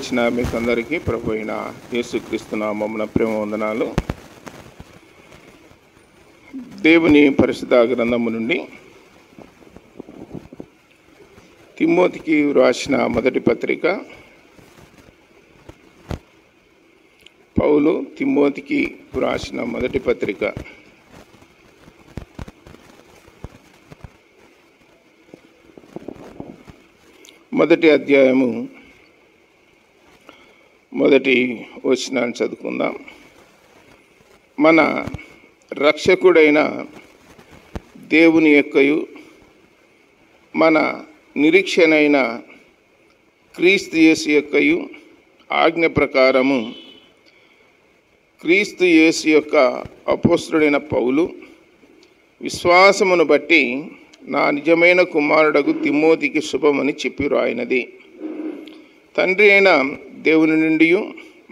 వచ్చిన మీకు అందరికీ ప్రభు అయిన యేసుక్రీస్తు నామమున ప్రేమ వందనాలు. దేవుని పరిశుద్ధ గ్రంథము నుండి తిమోతికి వ్రాసిన మొదటి పత్రిక. పౌలు తిమోతికి వ్రాసిన మొదటి పత్రిక మొదటి అధ్యాయము మొదటి వచనాన్ని చదువుకుందాం. మన రక్షకుడైన దేవుని యొక్కయు మన నిరీక్షణైన క్రీస్తు యేసు యొక్కయు ఆజ్ఞ ప్రకారము క్రీస్తు యేసు యొక్క అపోస్తలుడైన పౌలు విశ్వాసమును బట్టి నా నిజమైన కుమారుడగు తిమోతికి శుభమని చెప్పి రాయినది. తండ్రి అయిన దేవుని నుండి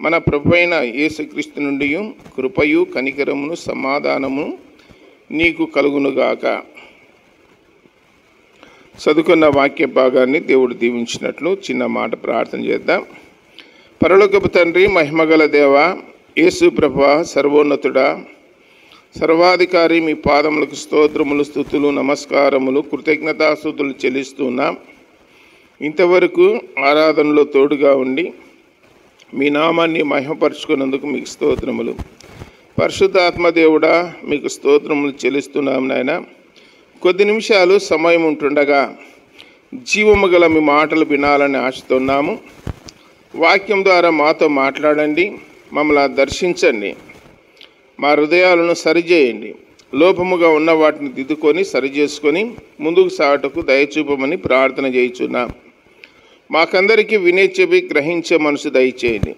మన ప్రభు అయిన యేసుక్రీస్తు నుండి కృపయు కనికరమును సమాధానము నీకు కలుగునుగాక. చదువుకున్న వాక్య భాగాన్ని దేవుడు దీవించినట్లు చిన్న మాట ప్రార్థన చేద్దాం. పరలోకపు తండ్రి, మహిమగల దేవ, యేసు ప్రభువా, సర్వోన్నతుడా, సర్వాధికారి, మీ పాదములకు స్తోత్రములు, స్తుతులు, నమస్కారములు, కృతజ్ఞతాస్తుతులు చెల్లిస్తున్నాం. ఇంతవరకు ఆరాధనలో తోడుగా ఉండి మీ నామాన్ని మహిమపరుచుకున్నందుకు మీకు స్తోత్రములు. పరిశుద్ధాత్మదేవుడా, మీకు స్తోత్రములు చెల్లిస్తున్నాం నాయన. కొద్ది నిమిషాలు సమయం ఉంటుండగా జీవము గల మీ మాటలు వినాలని ఆశిస్తున్నాము. వాక్యం ద్వారా మాతో మాట్లాడండి, మమ్మల్ని దర్శించండి, మా హృదయాలను సరిచేయండి. లోపముగా ఉన్న వాటిని దిద్దుకొని సరిచేసుకొని ముందుకు సాగుటకు దయచూపమని ప్రార్థన చేయుచున్నాం. మాకందరికీ వినే చెవి గ్రహించే మనసు దయచేయండి.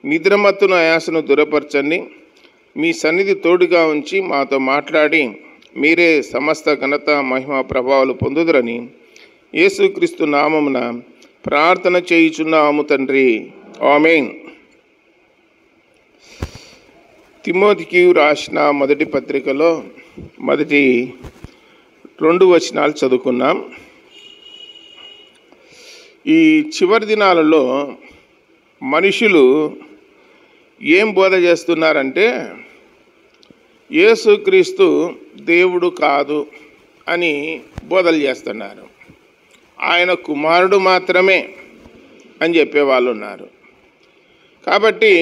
నిద్రమత్తును ఆయాసను దూరపరచండి. మీ సన్నిధి తోడుగా ఉంచి మాతో మాట్లాడి మీరే సమస్త ఘనత, మహిమ, ప్రభావాలు పొందుదురని యేసుక్రీస్తు నామమున ప్రార్థన చేయుచున్నాము తండ్రి, ఆమేన్. తిమోతికి రాసిన మొదటి పత్రికలో మొదటి 2 వచనాలు చదువుకున్నాం. ఈ చివరి దినాలలో మనుషులు ఏం బోధ చేస్తున్నారంటే యేసుక్రీస్తు దేవుడు కాదు అని బోధలు చేస్తున్నారు. ఆయన కుమారుడు మాత్రమే అని చెప్పేవాళ్ళు ఉన్నారు. కాబట్టి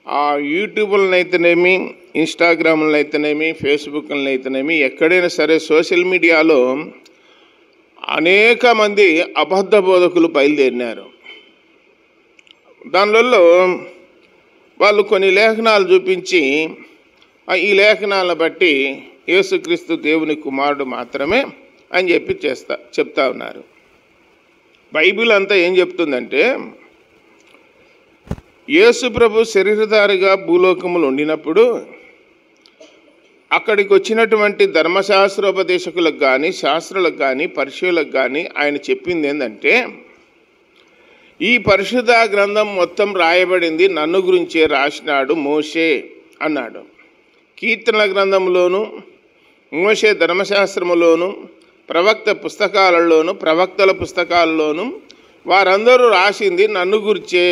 ఆ యూట్యూబ్లను అయితేనేమి, ఇన్స్టాగ్రామ్లను అయితేనేమి, ఫేస్బుక్లను అయితేనేమి, ఎక్కడైనా సరే సోషల్ మీడియాలో అనేక మంది అబద్ధ బోధకులు బయలుదేరినారు. దానిలో వాళ్ళు కొన్ని లేఖనాలు చూపించి ఈ లేఖనాలను బట్టి యేసుక్రీస్తు దేవుని కుమారుడు మాత్రమే అని చెప్పి చెప్తా ఉన్నారు. బైబిల్ అంతా ఏం చెప్తుందంటే యేసు ప్రభు శరీరధారిగా భూలోకములు ఉండినప్పుడు అక్కడికి వచ్చినటువంటి ధర్మశాస్త్రోపదేశకులకు కానీ, శాస్త్రులకు కానీ, పరిశీలకు కానీ ఆయన చెప్పింది ఏంటంటే ఈ పరిశుద్ధ గ్రంథం మొత్తం రాయబడింది నన్ను గురించే రాసినాడు మోషే అన్నాడు. కీర్తనల గ్రంథంలోను, మోషే ధర్మశాస్త్రములోను, ప్రవక్త పుస్తకాలలోను, ప్రవక్తల పుస్తకాలలోను వారందరూ రాసింది నన్ను గురించే.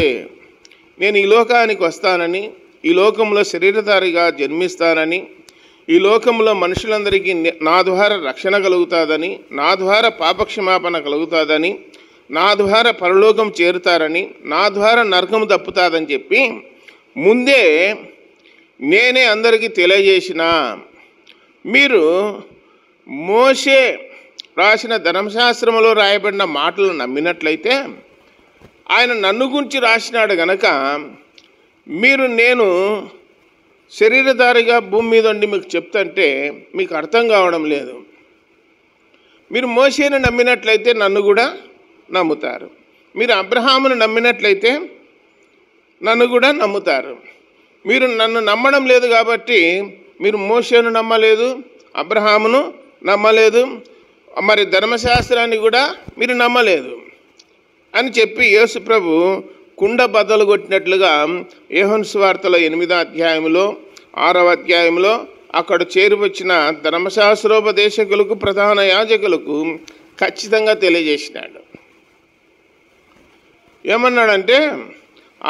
నేను ఈ లోకానికి వస్తానని, ఈ లోకంలో శరీరధారిగా జన్మిస్తానని, ఈ లోకంలో మనుషులందరికీ నా ద్వారా రక్షణ కలుగుతుందని, నా ద్వారా పాపక్షమాపణ కలుగుతుందని, నా ద్వారా పరలోకం చేరుతారని, నా ద్వారా నరకం తప్పుతుందని చెప్పి ముందే నేనే అందరికీ తెలియజేసిన. మీరు మోషే రాసిన ధర్మశాస్త్రంలో రాయబడిన మాటలు నమ్మినట్లయితే ఆయన నన్ను గురించి రాసినాడు గనక మీరు నేను శరీరధారిగా భూమి మీద ఉండి మీకు చెప్తుంటే మీకు అర్థం కావడం లేదు. మీరు మోషేను నమ్మినట్లయితే నన్ను కూడా నమ్ముతారు. మీరు అబ్రహామును నమ్మినట్లయితే నన్ను కూడా నమ్ముతారు. మీరు నన్ను నమ్మడం లేదు కాబట్టి మీరు మోషేను నమ్మలేదు, అబ్రహామును నమ్మలేదు, మరి ధర్మశాస్త్రాన్ని కూడా మీరు నమ్మలేదు అని చెప్పి యేసు ప్రభు కుండ బద్దలు కొట్టినట్లుగా యోహాను సువార్తలో 8వ అధ్యాయంలో 6వ అధ్యాయంలో అక్కడ చేరువచ్చిన ధర్మశాస్త్రోపదేశకులకు, ప్రధాన యాజకులకు ఖచ్చితంగా తెలియజేసినాడు. ఏమన్నాడంటే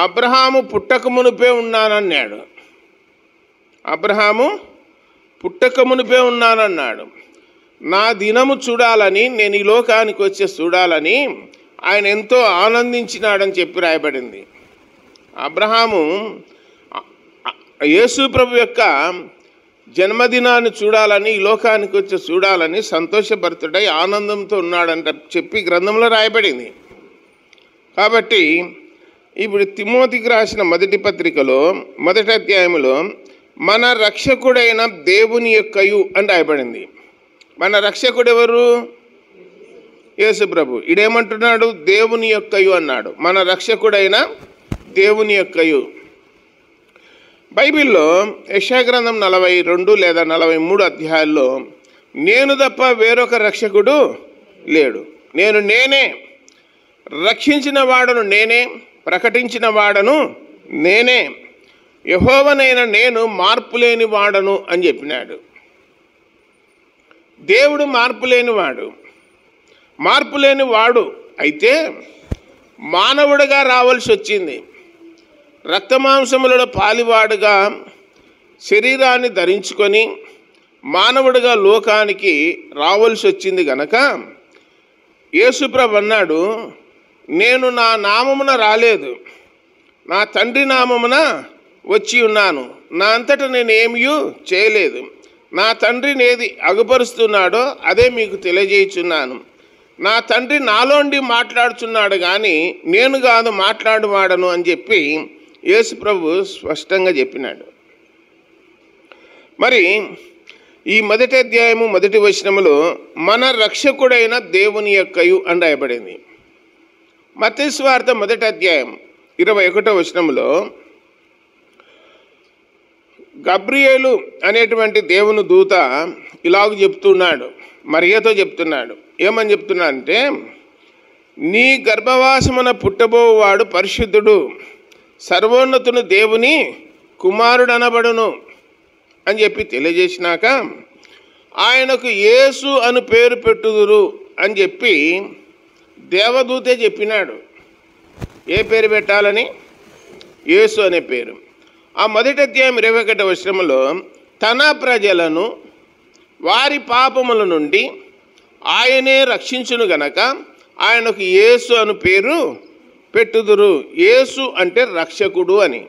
అబ్రహాము పుట్టక మునిపే ఉన్నానన్నాడు. అబ్రహాము పుట్టక మునిపే ఉన్నానన్నాడు. నా దినము చూడాలని, నేను ఈ లోకానికి వచ్చి చూడాలని ఆయన ఎంతో ఆనందించినాడని చెప్పి రాయబడింది. అబ్రహాము యేసు ప్రభు యొక్క జన్మదినాన్ని చూడాలని, ఈ లోకానికి వచ్చి చూడాలని సంతోషభరితుడై ఆనందంతో ఉన్నాడంట చెప్పి గ్రంథంలో రాయబడింది. కాబట్టి ఇప్పుడు తిమోతికి రాసిన మొదటి పత్రికలో మొదటి అధ్యాయంలో మన రక్షకుడైన దేవుని యొక్కయు అని రాయబడింది. మన రక్షకుడు ఎవరు? యేసు ప్రభు. ఇడేమంటున్నాడు? దేవుని యొక్కయు అన్నాడు. మన రక్షకుడైన దేవుని యొక్కయు. బైబిల్లో యెషయా గ్రంథం 42 లేదా 43 అధ్యాయాల్లో నేను తప్ప వేరొక రక్షకుడు లేడు, నేనే, రక్షించిన వాడను నేనే, ప్రకటించిన వాడను నేనే, యెహోవానైన నేను మార్పులేని వాడను అని చెప్పినాడు. దేవుడు మార్పులేని వాడు అయితే మానవుడిగా రావాల్సి వచ్చింది. రక్తమాంసములలో పాలివాడుగా శరీరాన్ని ధరించుకొని మానవుడిగా లోకానికి రావాల్సి వచ్చింది గనక యేసుప్రభు అన్నాడు, నేను నా నామమున రాలేదు, నా తండ్రి నామమున వచ్చి ఉన్నాను, నా అంతటా నేను ఏమీ చేయలేదు, నా తండ్రిని ఏది అగుపరుస్తున్నాడో అదే మీకు తెలియజేయుచున్నాను, నా తండ్రి నాలోండి మాట్లాడుచున్నాడు కానీ నేను కాదు మాట్లాడువాడను అని చెప్పి యేసు ప్రభు స్పష్టంగా చెప్పినాడు. మరి ఈ మొదటి అధ్యాయము మొదటి వచనములో మన రక్షకుడైన దేవుని యొక్కయు అని రాయబడింది. మత్తయి సువార్త మొదటి అధ్యాయం 21వ వచనములో గబ్రియేలు అనేటువంటి దేవుని దూత ఇలాగ చెప్తున్నాడు, మరియతో చెప్తున్నాడు. ఏమని చెప్తున్నాడంటే, నీ గర్భవాసమున పుట్టబోవాడు పరిశుద్ధుడు, సర్వోన్నతుని దేవుని కుమారుడు అనబడును అని చెప్పి తెలియజేసినాక ఆయనకు యేసు అని పేరు పెట్టుదురు అని చెప్పి దేవదూతే చెప్పినాడు. ఏ పేరు పెట్టాలని? యేసు అనే పేరు. ఆ మొదటి అధ్యాయం 21వ వచనములో తన ప్రజలను వారి పాపముల నుండి ఆయనే రక్షించును గనక ఆయనకు యేసు అను పేరు పెట్టుదురు. యేసు అంటే రక్షకుడు అని,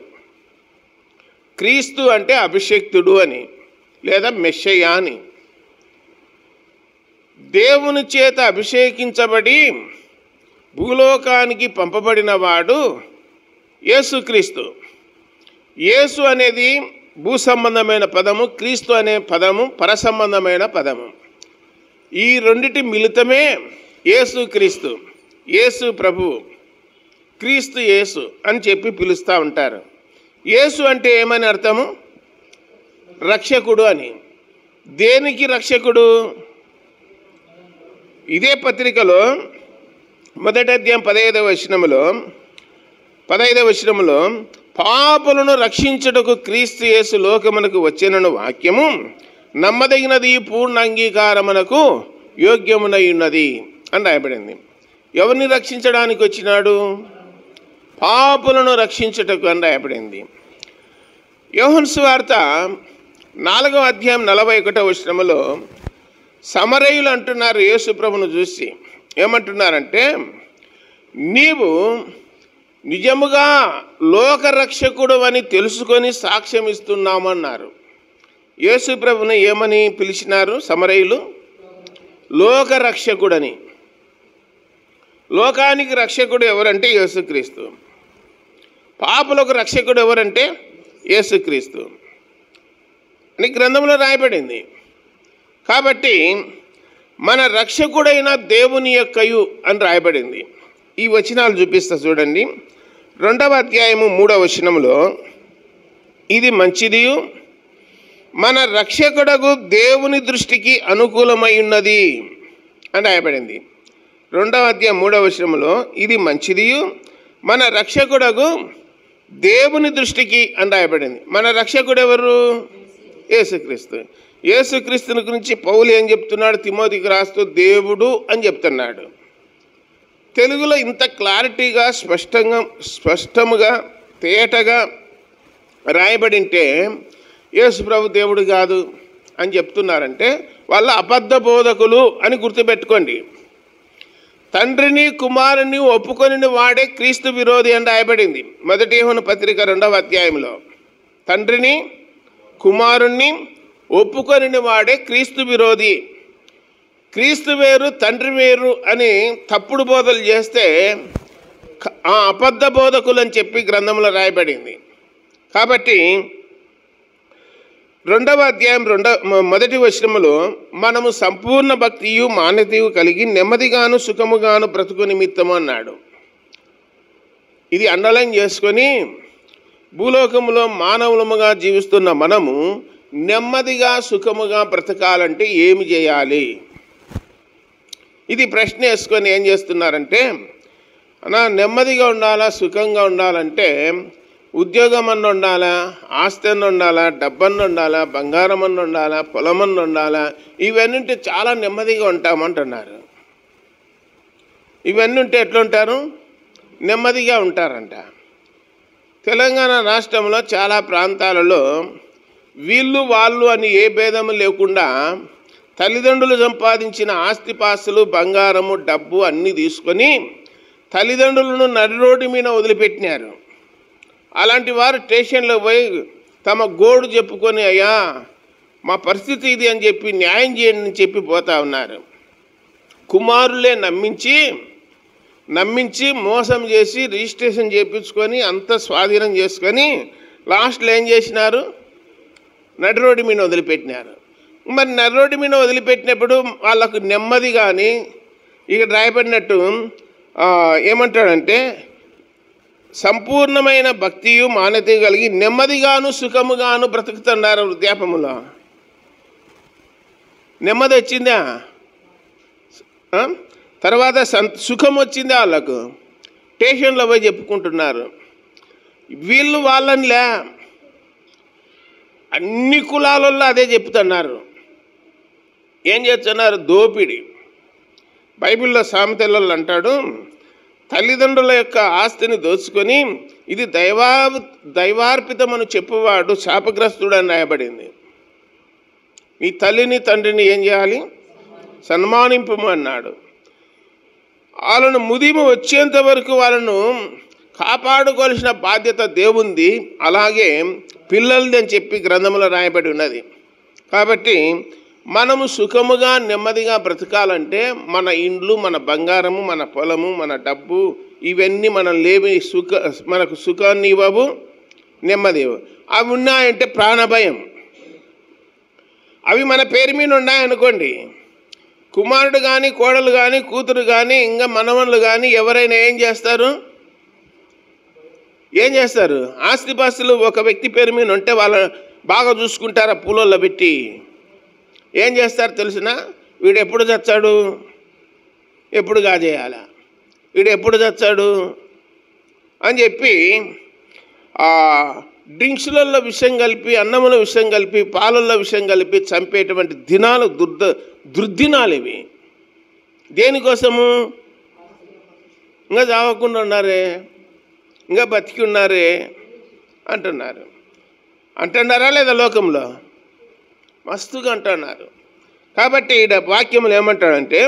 క్రీస్తు అంటే అభిషేక్తుడు అని లేదా మెస్సయ్య అని. దేవుని చేత అభిషేకించబడి భూలోకానికి పంపబడిన వాడు యేసుక్రీస్తు. యేసు అనేది భూ సంబంధమైన పదము, క్రీస్తు అనే పదము పరసంబంధమైన పదము. ఈ రెండిటి మిళితమే యేసుక్రీస్తు. యేసు ప్రభువు, క్రీస్తు యేసు అని చెప్పి పిలుస్తూ ఉంటారు. యేసు అంటే ఏమని అర్థము? రక్షకుడు అని. దేనికి రక్షకుడు? ఇదే పత్రికలో మొదటి అధ్యాయం 15వ వచనములో పాపులను రక్షించుటకు క్రీస్తు యేసు లోకమునకు వచ్చెనను వాక్యము నమ్మదగినది, పూర్ణ అంగీకారమునకు యోగ్యమునై ఉన్నది అని రాయబడింది. ఎవరిని రక్షించడానికి వచ్చినాడు? పాపులను రక్షించుటకు అని రాయబడింది. యోహాను సువార్త 4వ అధ్యాయం 41వ వచనములో సమరయులు అంటున్నారు యేసు ప్రభువును చూసి, ఏమంటున్నారంటే, నీవు నిజముగా లోకరక్షకుడు అని తెలుసుకొని సాక్ష్యం ఇస్తున్నామన్నారు. యేసు ప్రభువుని ఏమని పిలిచినారు సమరయులు? లోకరక్షకుడని. లోకానికి రక్షకుడు ఎవరంటే యేసుక్రీస్తు. పాపులకు రక్షకుడు ఎవరంటే యేసుక్రీస్తు అని గ్రంథంలో రాయబడింది. కాబట్టి మన రక్షకుడైన దేవుని యొక్కయు అని రాయబడింది. ఈ వచనాలు చూపిస్తా చూడండి. 2వ అధ్యాయము 3వ వచనంలో ఇది మంచిదియు మన రక్షకుడగు దేవుని దృష్టికి అనుకూలమై ఉన్నది అని రాయబడింది. 2వ అధ్యాయం 3వ వచనంలో ఇది మంచిదియు మన రక్షకుడగు దేవుని దృష్టికి అని రాయబడింది. మన రక్షకుడు ఎవరు? యేసుక్రీస్తు. యేసుక్రీస్తుని గురించి పౌలు ఏం చెప్తున్నాడు? తిమోతికి రాస్తూ దేవుడు అని చెప్తున్నాడు. తెలుగులో ఇంత క్లారిటీగా స్పష్టముగా తేటగా రాయబడి ఉంటే యేసుప్రభు దేవుడు కాదు అని చెప్తున్నారంటే వాళ్ళ అబద్ధ బోధకులు అని గుర్తుపెట్టుకోండి. తండ్రిని కుమారుని ఒప్పుకొని వాడే క్రీస్తు విరోధి అని రాయబడింది 1 యోహాను పత్రిక 2వ అధ్యాయంలో. తండ్రిని కుమారుణ్ణి ఒప్పుకొని వాడే క్రీస్తు విరోధి. క్రీస్తు వేరు తండ్రి వేరు అని తప్పుడు బోధలు చేస్తే ఆ అబద్ధ బోధకులు అని చెప్పి గ్రంథంలో రాయబడింది. కాబట్టి 2వ అధ్యాయం 1వ వచనములో మనము సంపూర్ణ భక్తియు మాన్యతయు కలిగి నెమ్మదిగాను సుఖముగాను బ్రతుకు నిమిత్తము అన్నాడు. ఇది అండర్లైన్ చేసుకొని భూలోకములో మానవులముగా జీవిస్తున్న మనము నెమ్మదిగా సుఖముగా బ్రతకాలంటే ఏమి చేయాలి? ఇది ప్రశ్న వేసుకొని ఏం చేస్తున్నారంటే, నెమ్మదిగా ఉండాలా సుఖంగా ఉండాలంటే ఉద్యోగం అన్న ఉండాలా, ఆస్తి అన్న ఉండాలా, డబ్బన్న ఉండాలా, బంగారం అన్న ఉండాలా, పొలమన్న ఉండాలా, ఇవన్నీ ఉంటే చాలా నెమ్మదిగా ఉంటామంటున్నారు. ఇవన్నీ ఉంటే ఎట్లుంటారు? నెమ్మదిగా ఉంటారంట. తెలంగాణ రాష్ట్రంలో చాలా ప్రాంతాలలో వీళ్ళు వాళ్ళు అని ఏ భేదము లేకుండా తల్లిదండ్రులు సంపాదించిన ఆస్తిపాస్తులు, బంగారము, డబ్బు అన్నీ తీసుకొని తల్లిదండ్రులను నడి రోడ్డు మీద వదిలిపెట్టినారు. అలాంటి వారు స్టేషన్లో పోయి తమ గోడు చెప్పుకొని, అయ్యా మా పరిస్థితి ఇది అని చెప్పి న్యాయం చేయండి అని చెప్పి పోతా ఉన్నారు. కుమారులే నమ్మించి మోసం చేసి రిజిస్ట్రేషన్ చేయించుకొని అంత స్వాధీనం చేసుకొని లాస్ట్లో ఏం చేసినారు? నడి రోడ్డు మీద వదిలిపెట్టినారు. మరి నడి రోడ్డు మీద వదిలిపెట్టినప్పుడు వాళ్ళకు నెమ్మది కానీ ఇక్కడ రాయబడినట్టు ఏమంటాడంటే సంపూర్ణమైన భక్తియు మాన్యత కలిగి నెమ్మదిగాను సుఖముగాను బ్రతుకుతున్నారు. వృద్ధాపములో నెమ్మది వచ్చిందా? తర్వాత సుఖం వచ్చిందా? వాళ్ళకు స్టేషన్లో పోయి చెప్పుకుంటున్నారు. వీళ్ళు వాళ్ళనిలే అన్ని కులాలలో అదే చెప్తున్నారు. ఏం చేస్తున్నారు? దోపిడి. బైబిల్లో సామెతలలో అంటాడు, తల్లిదండ్రుల యొక్క ఆస్తిని దోచుకొని ఇది దైవార్పితమని చెప్పువాడు శాపగ్రస్తుడు అని రాయబడింది. మీ తల్లిని తండ్రిని ఏం చేయాలి? సన్మానింపు అన్నాడు. వాళ్ళను ముదిమి వచ్చేంత వరకు వాళ్ళను కాపాడుకోవాల్సిన బాధ్యత దేవుంది, అలాగే పిల్లలది అని చెప్పి గ్రంథంలో రాయబడి ఉన్నది. కాబట్టి మనము సుఖముగా నెమ్మదిగా బ్రతకాలంటే మన ఇండ్లు, మన బంగారము, మన పొలము, మన డబ్బు ఇవన్నీ మనం లేవి మనకు సుఖాన్ని ఇవ్వవు, నెమ్మది ఇవ్వవు. అవి ఉన్నాయంటే ప్రాణభయం. అవి మన పేరు మీద ఉన్నాయనుకోండి, కుమారుడు కానీ కోడలు కానీ కూతురు కానీ ఇంకా మనవళ్ళు కానీ ఎవరైనా ఏం చేస్తారు? ఆస్తిపాస్తులు ఒక వ్యక్తి పేరు మీద ఉంటే వాళ్ళ బాగా చూసుకుంటారా? పూలల్లో పెట్టి ఏం చేస్తారు తెలిసిన? వీడు ఎప్పుడు చచ్చాడు, ఎప్పుడు కాజేయాలా, వీడు ఎప్పుడు చచ్చాడు అని చెప్పి డ్రింక్స్లలో విషం కలిపి, అన్నములో విషం కలిపి, పాలల్లో విషం కలిపి చంపేటువంటి దినాలు దుర్దినాలు ఇవి. దేనికోసము? ఇంకా చావకుండా ఉన్నారే, ఇంకా బతికి ఉన్నారే అంటున్నారా లేదా? లోకంలో మస్తుగా అంటున్నారు. కాబట్టి ఈడ వాక్యములు ఏమంటాడంటే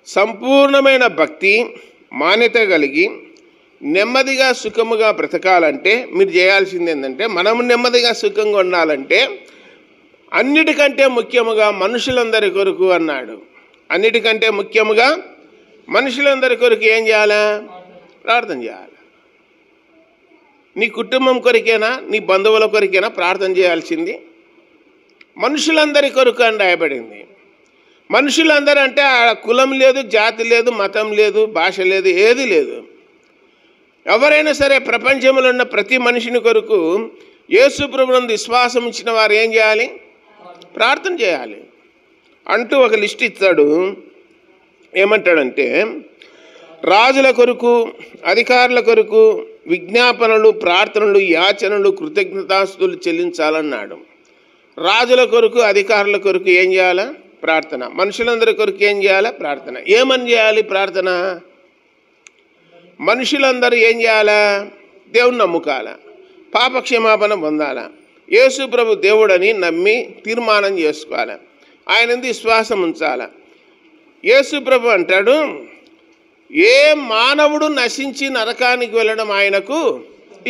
సంపూర్ణమైన భక్తి మాన్యత కలిగి నెమ్మదిగా సుఖముగా బ్రతకాలంటే మీరు చేయాల్సింది ఏంటంటే, మనము నెమ్మదిగా సుఖంగా ఉండాలంటే అన్నిటికంటే ముఖ్యముగా మనుషులందరి కొరకు అన్నాడు. అన్నిటికంటే ముఖ్యముగా మనుషులందరి కొరకు ఏం చేయాలా? ప్రార్థన చేయాలి. నీ కుటుంబం కొరికేనా, నీ బంధువుల కొరికేనా ప్రార్థన చేయాల్సింది? మనుషులందరి కొరకు అని రాయబడింది. మనుషులందరూ అంటే కులం లేదు, జాతి లేదు, మతం లేదు, భాష లేదు, ఏది లేదు. ఎవరైనా సరే ప్రపంచంలో ఉన్న ప్రతి మనిషిని కొరకు యేసు ప్రభువునందు విశ్వాసం ఇచ్చిన వారు ఏం చేయాలి? ప్రార్థన చేయాలి అంటూ ఒక లిస్ట్ ఇస్తాడు. ఏమంటాడంటే రాజుల కొరకు, అధికారుల కొరకు విజ్ఞాపనలు, ప్రార్థనలు, యాచనలు, కృతజ్ఞతాస్తుతులు చెల్లించాలన్నాడు. రాజుల కొరకు, అధికారుల కొరకు ఏం చేయాలా? ప్రార్థన. మనుషులందరి కొరకు ఏం చేయాలా? ప్రార్థన. ఏమని చేయాలి ప్రార్థన? మనుషులందరూ ఏం చేయాలా? దేవుని నమ్ముకోవాలా, పాపక్షమాపణ పొందాలా, యేసు ప్రభు దేవుడని నమ్మి తీర్మానం చేసుకోవాలి, ఆయన ఎందు విశ్వాసం ఉంచాలా. యేసు ప్రభు అంటాడు, ఏ మానవుడు నశించి నరకానికి వెళ్ళడం ఆయనకు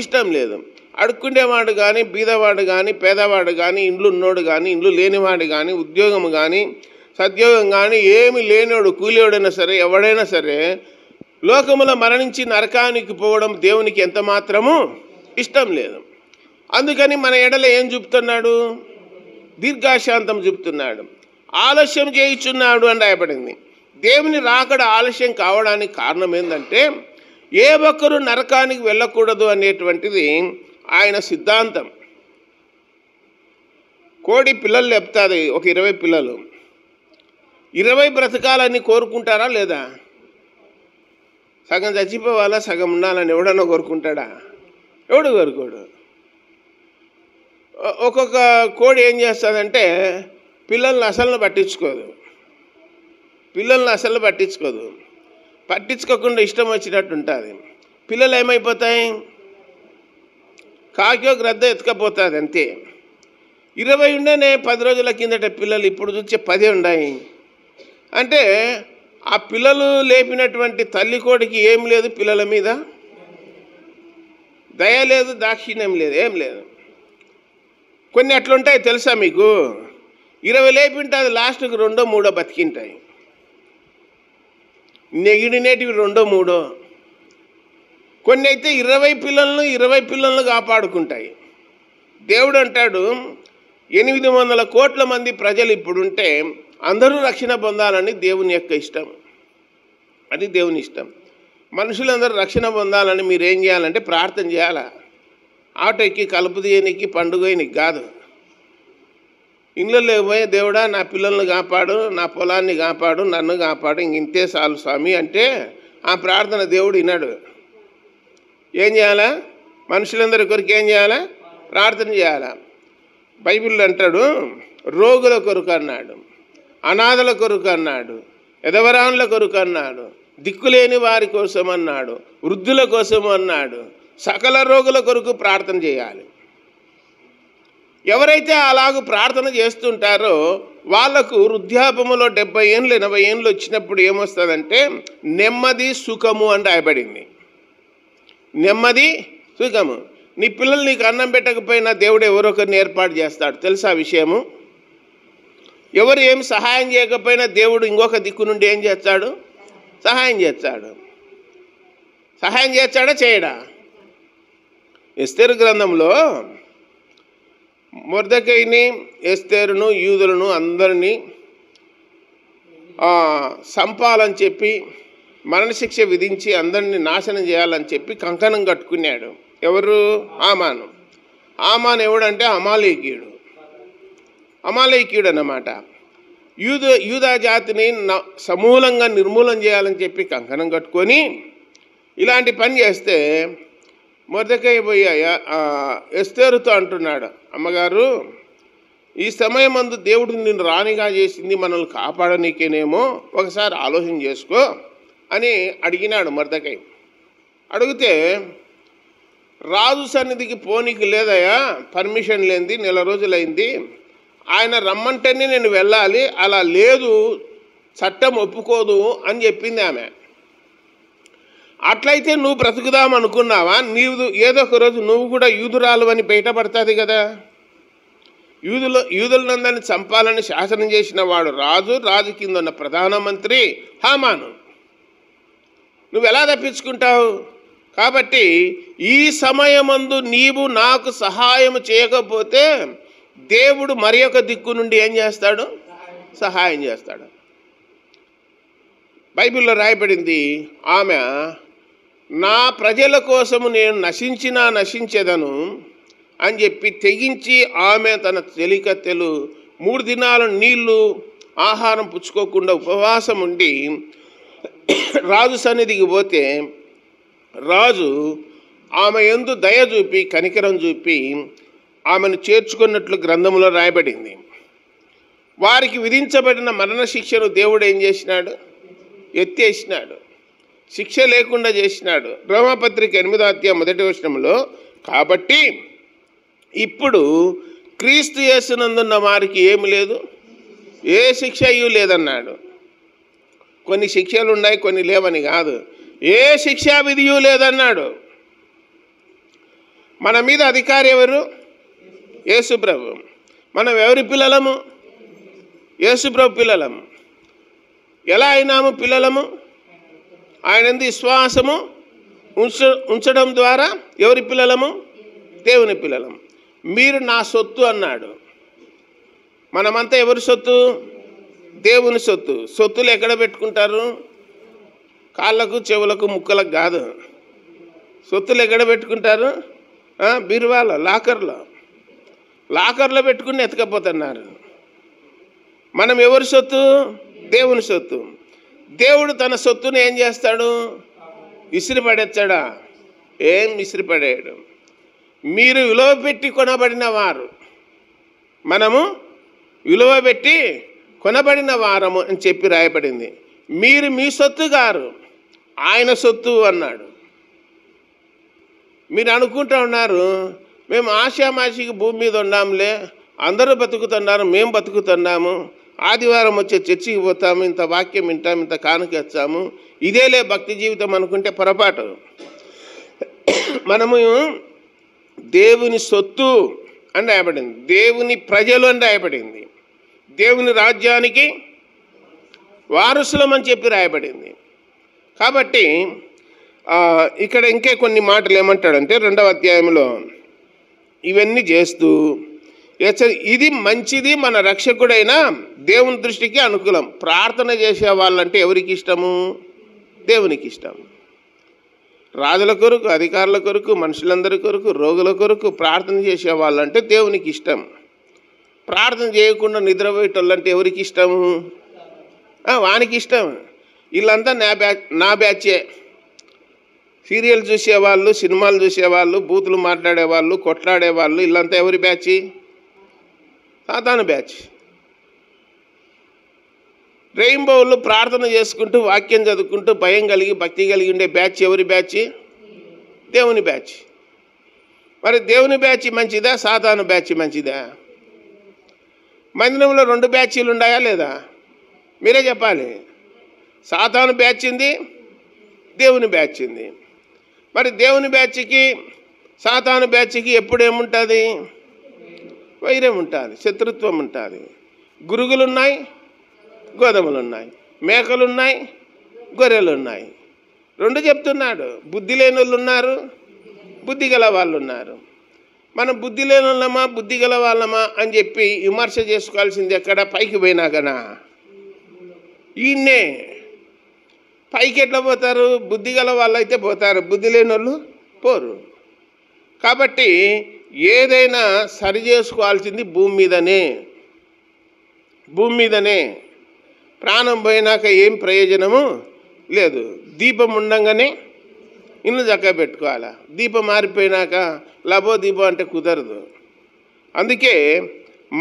ఇష్టం లేదు. అడుక్కుండేవాడు కానీ, బీదవాడు కానీ, పేదవాడు కానీ, ఇండ్లు ఉన్నోడు కానీ, ఇండ్లు లేనివాడు కానీ, ఉద్యోగం కానీ, సద్యోగం కానీ, ఏమి లేనివాడు, కూలివాడైనా సరే, ఎవడైనా సరే లోకములో మరణించి నరకానికి పోవడం దేవునికి ఎంత మాత్రము ఇష్టం లేదు. అందుకని మన ఎడల ఏం చూపుతున్నాడు? దీర్ఘశాంతం చూపుతున్నాడు, ఆలస్యం చేయించున్నాడు అని రాయబడింది. దేవుని రాకడ ఆలస్యం కావడానికి కారణం ఏంటంటే ఏ ఒక్కరు నరకానికి వెళ్ళకూడదు అనేటువంటిది ఆయన సిద్ధాంతం. కోడి పిల్లలు లేపుతుంది, ఒక 20 పిల్లలు, 20 బ్రతకాలని కోరుకుంటారా లేదా? సగం చచ్చిపోవాలా, సగం ఉండాలని ఎవడన్నా కోరుకుంటాడా? ఎవడు కోరుకోడు. ఒక్కొక్క కోడి ఏం చేస్తుందంటే పిల్లల్ని అసలు పట్టించుకోకుండా ఇష్టం వచ్చినట్టు ఉంటుంది. పిల్లలు ఏమైపోతాయి? కాకియో గ్రద్ద ఎత్తుకపోతుంది అంతే. 20 ఉండేనే 10 రోజుల కిందట పిల్లలు, ఇప్పుడు చూసే 10 ఉన్నాయి. అంటే ఆ పిల్లలు లేపినటువంటి తల్లి కోడికి ఏం లేదు, పిల్లల మీద దయ లేదు, దాక్షిణ్యం లేదు, ఏం లేదు. కొన్ని అట్లుంటాయి తెలుసా మీకు? 20 లేపింటే అది లాస్ట్కి 2, 3 బతికింటాయి, నెగిడినేటివి 2, 3. కొన్ని అయితే 20 పిల్లలను కాపాడుకుంటాయి. దేవుడు అంటాడు 800 కోట్ల మంది ప్రజలు ఇప్పుడుంటే అందరూ రక్షణ పొందాలని దేవుని యొక్క ఇష్టం. అది దేవుని ఇష్టం. మనుషులందరూ రక్షణ పొందాలని మీరు ఏం చేయాలంటే ప్రార్థన చేయాలా. ఆటో ఎక్కి కలుపు తీయనికి, పండుగనికి కాదు. ఇంట్లో లేకపోయి దేవుడా నా పిల్లల్ని కాపాడు, నా పొలాన్ని కాపాడు, నన్ను కాపాడు, ఇంతే చాలు స్వామి అంటే ఆ ప్రార్థన దేవుడు విన్నాడు. ఏం చేయాలా? మనుషులందరి కొరకు ఏం చేయాలా? ప్రార్థన చేయాలా. బైబిల్ అంటాడు రోగుల కొరకు అన్నాడు, అనాథల కొరకు అన్నాడు, ఎదవరాన్ల కొరకు అన్నాడు, దిక్కులేని వారి కోసం అన్నాడు, వృద్ధుల కోసం అన్నాడు, సకల రోగుల కొరకు ప్రార్థన చేయాలి. ఎవరైతే అలాగూ ప్రార్థన చేస్తుంటారో వాళ్లకు వృద్ధాపములో 70 ఏళ్ళు 80 ఏళ్ళు వచ్చినప్పుడు ఏమొస్తుందంటే నెమ్మది సుఖము అని రాయబడింది. నెమ్మది సుఖము. నీ పిల్లలు నీకు అన్నం పెట్టకపోయినా దేవుడు ఎవరొకరిని ఏర్పాటు చేస్తాడు తెలుసా విషయము? ఎవరు ఏం సహాయం చేయకపోయినా దేవుడు ఇంకొక దిక్కు నుండి ఏం చేస్తాడు? సహాయం చేస్తాడు. సహాయం చేస్తాడా చేయడా? ఎస్తేరు గ్రంథంలో మొర్దెకైని, ఎస్తేరును, యూదులను అందరినీ సంపాలని చెప్పి మరణశిక్ష విధించి అందరినీ నాశనం చేయాలని చెప్పి కంకణం కట్టుకున్నాడు. ఎవరు? ఆమాను. ఆమాను ఎవడంటే అమాలేకీయుడు అన్నమాట. యూదా జాతిని సమూలంగా నిర్మూలన చేయాలని చెప్పి కంకణం కట్టుకొని ఇలాంటి పని చేస్తే మొర్దెకై పోయి ఎస్తేరుతో అంటున్నాడు, అమ్మగారు ఈ సమయమందు దేవుడు నిన్ను రాణిగా చేసింది మనల్ని కాపాడనీకేనేమో, ఒకసారి ఆలోచన చేసుకో అని అడిగినాడు మొర్దెకై. అడిగితే రాజు సన్నిధికి పోనీకి లేదయ్యా, పర్మిషన్ లేనిది 1 రోజులైంది, ఆయన రమ్మంటేనే నేను వెళ్ళాలి, అలా లేదు చట్టం ఒప్పుకోదు అని చెప్పింది ఆమె. అట్లయితే నువ్వు బ్రతుకుదాం అనుకున్నావా? నీవు ఏదో ఒక రోజు నువ్వు కూడా యూదురాలు అని బయటపడుతుంది కదా. యూదులందరినీ చంపాలని శాసనం చేసిన వాడు రాజు కింద ఉన్న ప్రధానమంత్రి హామాను. నువ్వు ఎలా తప్పించుకుంటావు? కాబట్టి ఈ సమయమందు నీవు నాకు సహాయం చేయకపోతే దేవుడు మరి ఒక దిక్కు నుండి ఏం చేస్తాడు? సహాయం చేస్తాడు. బైబిల్లో రాయబడింది, ఆమె నా ప్రజల కోసము నేను నశించెదను అని చెప్పి తెగించి ఆమె తన చెలికత్తెలు 3 దినాలు నీళ్లు ఆహారం పుచ్చుకోకుండా ఉపవాసం ఉండి రాజు సన్నిధికి పోతే రాజు ఆమె యందు దయ చూపి కనికరం చూపి ఆమెను చేర్చుకున్నట్లు గ్రంథంలో రాయబడింది. వారికి విధించబడిన మరణ శిక్షను దేవుడు ఏం చేసినాడు? ఎత్తేసినాడు, శిక్ష లేకుండా చేసినాడు. రోమాపత్రిక 8వ అధ్యాయం 1వ వచనంలో, కాబట్టి ఇప్పుడు క్రీస్తు యేసునందున్న వారికి ఏమి లేదు, ఏ శిక్షయు లేదన్నాడు. కొన్ని శిక్షలు ఉన్నాయి, కొన్ని లేవని కాదు, ఏ శిక్షా విధియు లేదన్నాడు. మన మీద అధికారి ఎవరు? యేసుప్రభు. మనం ఎవరి పిల్లలము? యేసుప్రభు పిల్లలము. ఎలా అయినాము పిల్లలము? ఆయనందు విశ్వాసము ఉంచడం ద్వారా ఎవరి పిల్లలము? దేవుని పిల్లలము. మీరు నా సొత్తు అన్నాడు. మనమంతా ఎవరి సొత్తు? దేవుని సొత్తు. సొత్తులు ఎక్కడ పెట్టుకుంటారు? కాళ్ళకు, చెవులకు, ముక్కలకు కాదు. సొత్తులు ఎక్కడ పెట్టుకుంటారు? బీరువాలో, లాకర్లో పెట్టుకుని ఎత్తుకపోతున్నారు. మనం ఎవరి సొత్తు? దేవుని సొత్తు. దేవుడు తన సొత్తుని ఏం చేస్తాడు? విసిరిపడేస్తాడా? ఏం విసిరిపడేయడు. మీరు విలువ పెట్టి కొనబడిన వారు, మనము విలువ పెట్టి కొనబడిన వారము అని చెప్పి రాయబడింది. మీరు మీ సొత్తు గారు, ఆయన సొత్తు అన్నాడు. మీరు అనుకుంటూ ఉన్నారు, మేము ఆశామాషికి భూమి మీద ఉన్నాంలే, అందరూ బతుకుతున్నారు, మేము బతుకుతున్నాము, ఆదివారం వచ్చే చర్చికి పోతాము, ఇంత వాక్యం వింటాము, ఇంత కానుక ఇచ్చాము, ఇదేలే భక్తి జీవితం అనుకుంటే పొరపాటు. మనము దేవుని సొత్తు అని రాయబడింది, దేవుని ప్రజలు అని రాయబడింది, దేవుని రాజ్యానికి వారసులం అని చెప్పి రాయబడింది. కాబట్టి ఇక్కడ ఇంకే కొన్ని మాటలు ఏమంటాడంటే 2వ అధ్యాయంలో ఇవన్నీ చేస్తూ ఇది మంచిది, మన రక్షకుడైన దేవుని దృష్టికి అనుకూలం. ప్రార్థన చేసే వాళ్ళంటే ఎవరికి ఇష్టము? దేవునికి ఇష్టం. రాజుల కొరకు, అధికారుల కొరకు, మనుషులందరి కొరకు, రోగుల కొరకు ప్రార్థన చేసే వాళ్ళంటే దేవునికి ఇష్టం. ప్రార్థన చేయకుండా నిద్రపోయేటోళ్ళంటే ఎవరికి ఇష్టము? వానికి ఇష్టం. వీళ్ళంతా నా బ్యాచే. సీరియల్ చూసేవాళ్ళు, సినిమాలు చూసేవాళ్ళు, బూతులు మాట్లాడేవాళ్ళు, కొట్లాడేవాళ్ళు, వీళ్ళంతా ఎవరి బ్యాచ్? సాతాను బ్యాచ్. రెయిన్బోలు ప్రార్థన చేసుకుంటూ, వాక్యం చదువుకుంటూ, భయం కలిగి, భక్తి కలిగి ఉండే బ్యాచ్ ఎవరి బ్యాచ్? దేవుని బ్యాచ్. మరి దేవుని బ్యాచ్ మంచిదా, సాతాను బ్యాచ్ మంచిదా? మందిరంలో 2 బ్యాచీలు ఉన్నాయా లేదా? మీరే చెప్పాలి. సాతాను బ్యాచ్ ఉంది, దేవుని బ్యాచ్ ఉంది. మరి దేవుని బ్యాచ్కి, సాతాను బ్యాచ్కి ఎప్పుడేముంటుంది? వైరం ఉంటుంది, శత్రుత్వం ఉంటుంది. గురుగులు ఉన్నాయి, గోధుమలు ఉన్నాయి, మేకలు ఉన్నాయి, గొర్రెలు ఉన్నాయి. 2 చెప్తున్నాడు. బుద్ధి లేని వాళ్ళు ఉన్నారు, బుద్ధి గల వాళ్ళు ఉన్నారు. మనం బుద్ధి లేని వాళ్ళమా, బుద్ధి గల వాళ్ళమా అని చెప్పి విమర్శ చేసుకోవాల్సింది ఎక్కడ? పైకి పోయినాకనా? ఈయన్నే. పైకి ఎట్లా పోతారు? బుద్ధి గల వాళ్ళు అయితే పోతారు, బుద్ధి లేని వాళ్ళు పోరు. కాబట్టి ఏదైనా సరి చేసుకోవాల్సింది భూమి మీదనే. ప్రాణం పోయినాక ఏం ప్రయోజనము లేదు. దీపం ఉండంగానే ఇల్లు చక్కగా పెట్టుకోవాలా. దీపం మారిపోయినాక లబో దీపం అంటే కుదరదు. అందుకే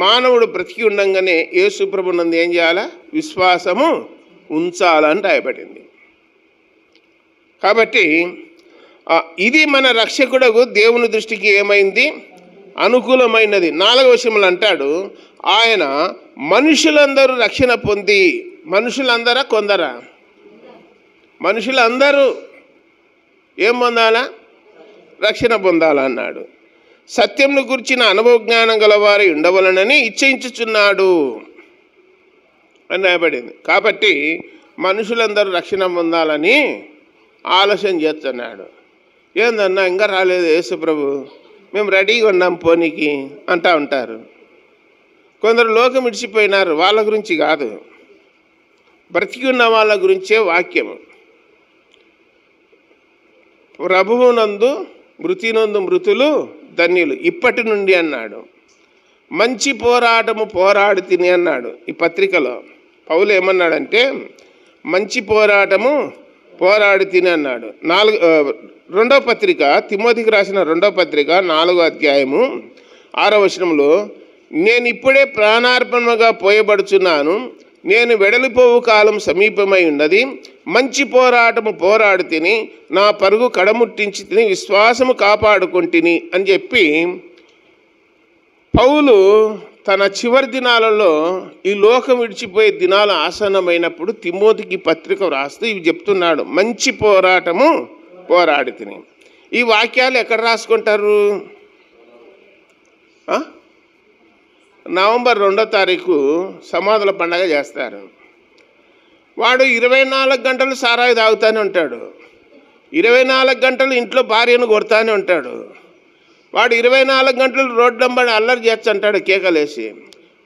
మానవుడు బ్రతికి ఉండంగానే యేసుప్రభు నందు ఏం చేయాలా? విశ్వాసము ఉంచాలని రాయబడింది. కాబట్టి ఇది మన రక్షకుడకు దేవుని దృష్టికి ఏమైంది? అనుకూలమైనది. 4వ వచనంలో అంటాడు, ఆయన మనుషులందరూ రక్షణ పొంది. మనుషులందరా కొందరా? మనుషులందరూ ఏం పొందాలా? రక్షణ పొందాలా అన్నాడు. సత్యంను గురించిన అనుభవ జ్ఞానం గలవారి ఉండవలనని ఇచ్చయించుచున్నాడు అని రాయబడింది. కాబట్టి మనుషులందరూ రక్షణ పొందాలని ఆలోచన చేస్తున్నాడు. ఏందన్నా ఇంకా రాలేదు యేసుప్రభు, మేము రెడీగా ఉన్నాం పోనీకి అంటూ ఉంటారు. కొందరు లోకం విడిచిపోయినారు, వాళ్ళ గురించి కాదు, బ్రతికి ఉన్న వాళ్ళ గురించే వాక్యము. ప్రభువునందు మృతినందు మృతులు ధన్యులు ఇప్పటి నుండి అన్నాడు. మంచి పోరాటము పోరాడి తిని అన్నాడు. ఈ పత్రికలో పౌలు ఏమన్నాడంటే, మంచి పోరాటము పోరాడి తిని అన్నాడు. 2వ పత్రిక, తిమోతికి రాసిన 2వ పత్రిక 4వ అధ్యాయము 6వ వచనంలో, నేను ఇప్పుడే ప్రాణార్పణగా పోయబడుచున్నాను. నేను వెడలిపోవు కాలం సమీపమై ఉన్నది. మంచి పోరాటము పోరాడు తిని, నా పరుగు కడముట్టించి తిని, విశ్వాసము కాపాడుకుంటుని అని చెప్పి పౌలు తన చివరి దినాలలో ఈ లోకం విడిచిపోయే దినాలు ఆసన్నమైనప్పుడు తిమోతికి పత్రిక వ్రాస్తూ ఇవి చెప్తున్నాడు. మంచి పోరాటము పోరాడి తిని. ఈ వాక్యాలు ఎక్కడ రాసుకుంటారు? నవంబర్ 2వ తారీఖు సమాధుల పండగ చేస్తారు. వాడు 24 గంటలు సారాయి తాగుతూనే ఉంటాడు. 24 గంటలు ఇంట్లో భార్యను కొడతానే ఉంటాడు. వాడు 24 గంటలు రోడ్లంబడి అల్లరి చేస్తుంటాడు కేకలేసి.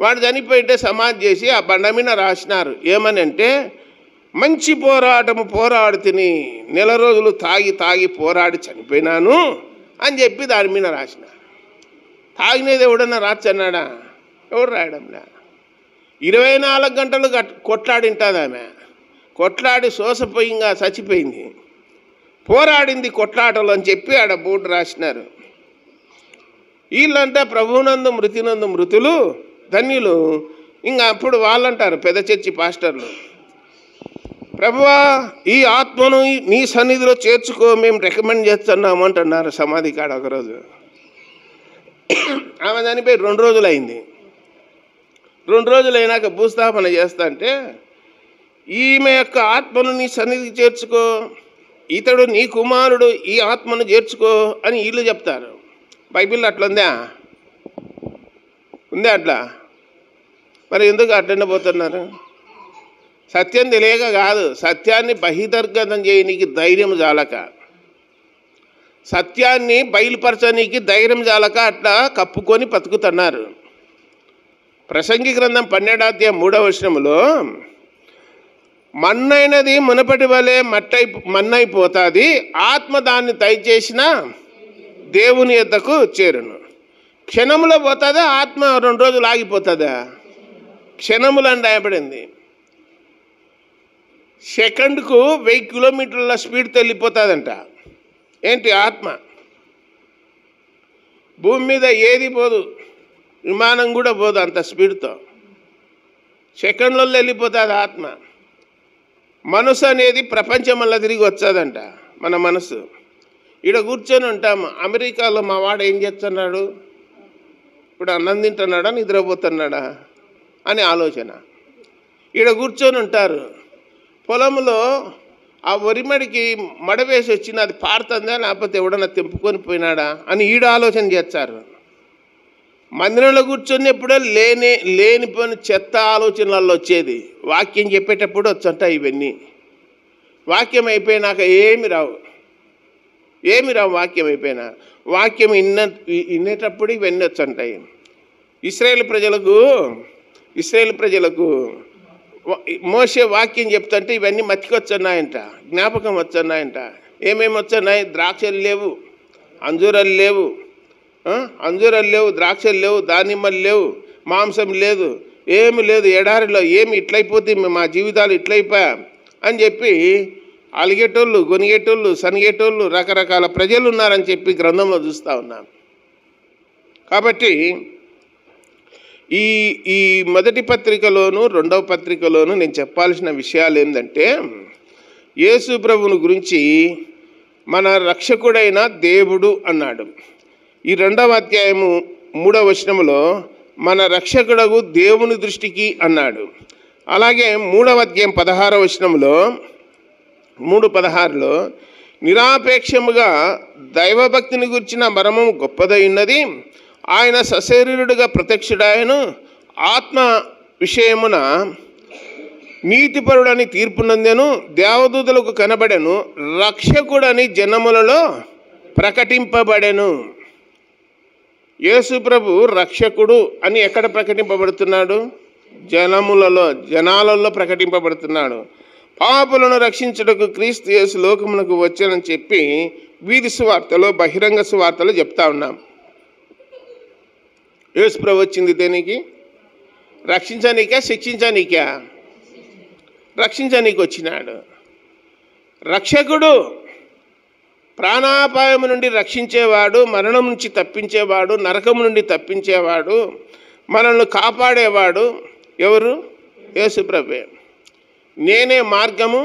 వాడు చనిపోయింటే సమాధి చేసి ఆ బండ మీద రాసినారు. ఏమని అంటే, మంచి పోరాటము పోరాడు తిని, నెల రోజులు తాగి తాగి పోరాడి చనిపోయినాను అని చెప్పి దాని మీద రాసినారు. తాగినది ఎవడన్నా రాచన్నాడా? ఎవడు రాయడంలే. 24 గంటలు కొట్లాడింటుంది ఆమె. కొట్లాడి సోసపోయింగా చచ్చిపోయింది. పోరాడింది కొట్లాటలు అని చెప్పి ఆడ బోర్డు రాసినారు. వీళ్ళంతా ప్రభువునందు మృతినందు మృతులు ధన్యులు. ఇంకా అప్పుడు వాళ్ళంటారు పెద్ద చర్చి పాస్టర్లు, ప్రభువా ఈ ఆత్మను నీ సన్నిధిలో చేర్చుకో, మేము రికమెండ్ చేస్తున్నాము అంటున్నారు సమాధి కాడ. ఒకరోజు ఆమె చనిపోయి 2 రోజులు అయింది. 2 రోజులు అయినాక భూస్థాపన చేస్తా అంటే, ఈమె యొక్క ఆత్మను నీ సన్నిధికి చేర్చుకో, ఇతడు నీ కుమారుడు, ఈ ఆత్మను చేర్చుకో అని వీళ్ళు చెప్తారు. బైబిల్లో అట్లా ఉందా అట్లా? మరి ఎందుకు అట్లనే పోతున్నారు? సత్యం తెలియక కాదు, సత్యాన్ని బహిర్గతం చేయనీకి ధైర్యం చాలక, సత్యాన్ని బయలుపరచనీకి ధైర్యం చాలక అట్లా కప్పుకొని బతుకుతున్నారు. ప్రసంగి గ్రంథం 12వ అధ్యాయం 3వ వచనములో, మన్నైనది మునపటి వలె మన్నైపోతుంది, ఆత్మ దాన్ని దయచేసిన దేవుని యొద్దకు చేరును. క్షణములో పోతుందా ఆత్మ? 2 రోజులు ఆగిపోతుందా? క్షణములు అని రాయబడింది. సెకండ్కు 1000 కిలోమీటర్ల స్పీడ్తో వెళ్ళిపోతుందంట. ఏంటి? ఆత్మ. భూమి మీద ఏది పోదు, విమానం కూడా పోదు అంత స్పీడ్తో. సెకండ్లలో వెళ్ళిపోతుంది ఆత్మ. మనసు అనేది ప్రపంచమల్లా తిరిగి వచ్చేదంట. మన మనసు ఈడ కూర్చొని ఉంటాము. అమెరికాలో మా వాడు ఏం చేస్తున్నాడు, ఇప్పుడు అన్నం తింటున్నాడా నిద్రపోతున్నాడా అని ఆలోచన. ఈడ కూర్చొని ఉంటారు. పొలంలో ఆ వరిమడికి మడవేసి వచ్చిన అది పారుతుందా లేకపోతే ఎవడన్నా తెంపుకొని పోయినాడా అని ఈడ ఆలోచన చేస్తారు. మందిరంలో కూర్చొని ఎప్పుడో లేనిపోయిన చెత్త ఆలోచనలలో వచ్చేది. వాక్యం చెప్పేటప్పుడు వచ్చంటాయి ఇవన్నీ. వాక్యం అయిపోయినాక ఏమి రావు. వాక్యం అయిపోయినా. వాక్యం వినేటప్పుడు ఇవన్నీ వచ్చంటాయి. ఇశ్రాయేల్ ప్రజలకు మోషే వాక్యం చెప్తుంటే ఇవన్నీ మతికొచ్చున్నాయంట, జ్ఞాపకం వచ్చన్నాయంట. ఏమేమి వచ్చన్నాయి? ద్రాక్షలు లేవు, అంజూరాలు లేవు, ద్రాక్షలు లేవు, దానిమ్మలు లేవు, మాంసం లేదు, ఏమి లేదు. ఎడారిలో ఏమి ఇట్లయిపోతే మా జీవితాలు ఇట్లయిపోయా అని చెప్పి అలిగేటోళ్ళు, గొనిగేటోళ్ళు, సనిగేటోళ్ళు రకరకాల ప్రజలు ఉన్నారని చెప్పి గ్రంథంలో చూస్తూ ఉన్నాం. కాబట్టి ఈ మొదటి పత్రికలోను 2వ పత్రికలోను నేను చెప్పాల్సిన విషయాలు ఏంటంటే, యేసు ప్రభువుని గురించి మన రక్షకుడైన దేవుడు అన్నాడు. ఈ 2వ అధ్యాయము 3వ వచనములో మన రక్షకుడగు దేవుని దృష్టికి అన్నాడు. అలాగే 3వ అధ్యాయం 16వ వచనములో 3:16లో నిరాపేక్షముగా దైవభక్తిని గురించిన మర్మం గొప్పదై ఉన్నది. ఆయన సశరీరుడుగా ప్రత్యక్షుడాయను, ఆత్మ విషయమున నీతిపరుడని తీర్పునందెను, దేవదూతలకు కనబడెను, రక్షకుడని జనములలో ప్రకటింపబడెను. యేసు ప్రభు రక్షకుడు అని ఎక్కడ ప్రకటింపబడుతున్నాడు? జనాలలో ప్రకటింపబడుతున్నాడు. పాపులను రక్షించుటకు క్రీస్తు యేసు లోకమునకు వచ్చానని చెప్పి వీధి సువార్తలో, బహిరంగ సువార్తలో చెప్తా ఉన్నాం. యేసు ప్రభు వచ్చింది దేనికి? రక్షించనీకా, శిక్షించనీకా? రక్షించనీకి వచ్చినాడు. రక్షకుడు, ప్రాణాపాయము నుండి రక్షించేవాడు, మరణం నుంచి తప్పించేవాడు, నరకము నుండి తప్పించేవాడు, మనల్ని కాపాడేవాడు ఎవరు? యేసు ప్రభువే. నేనే మార్గము,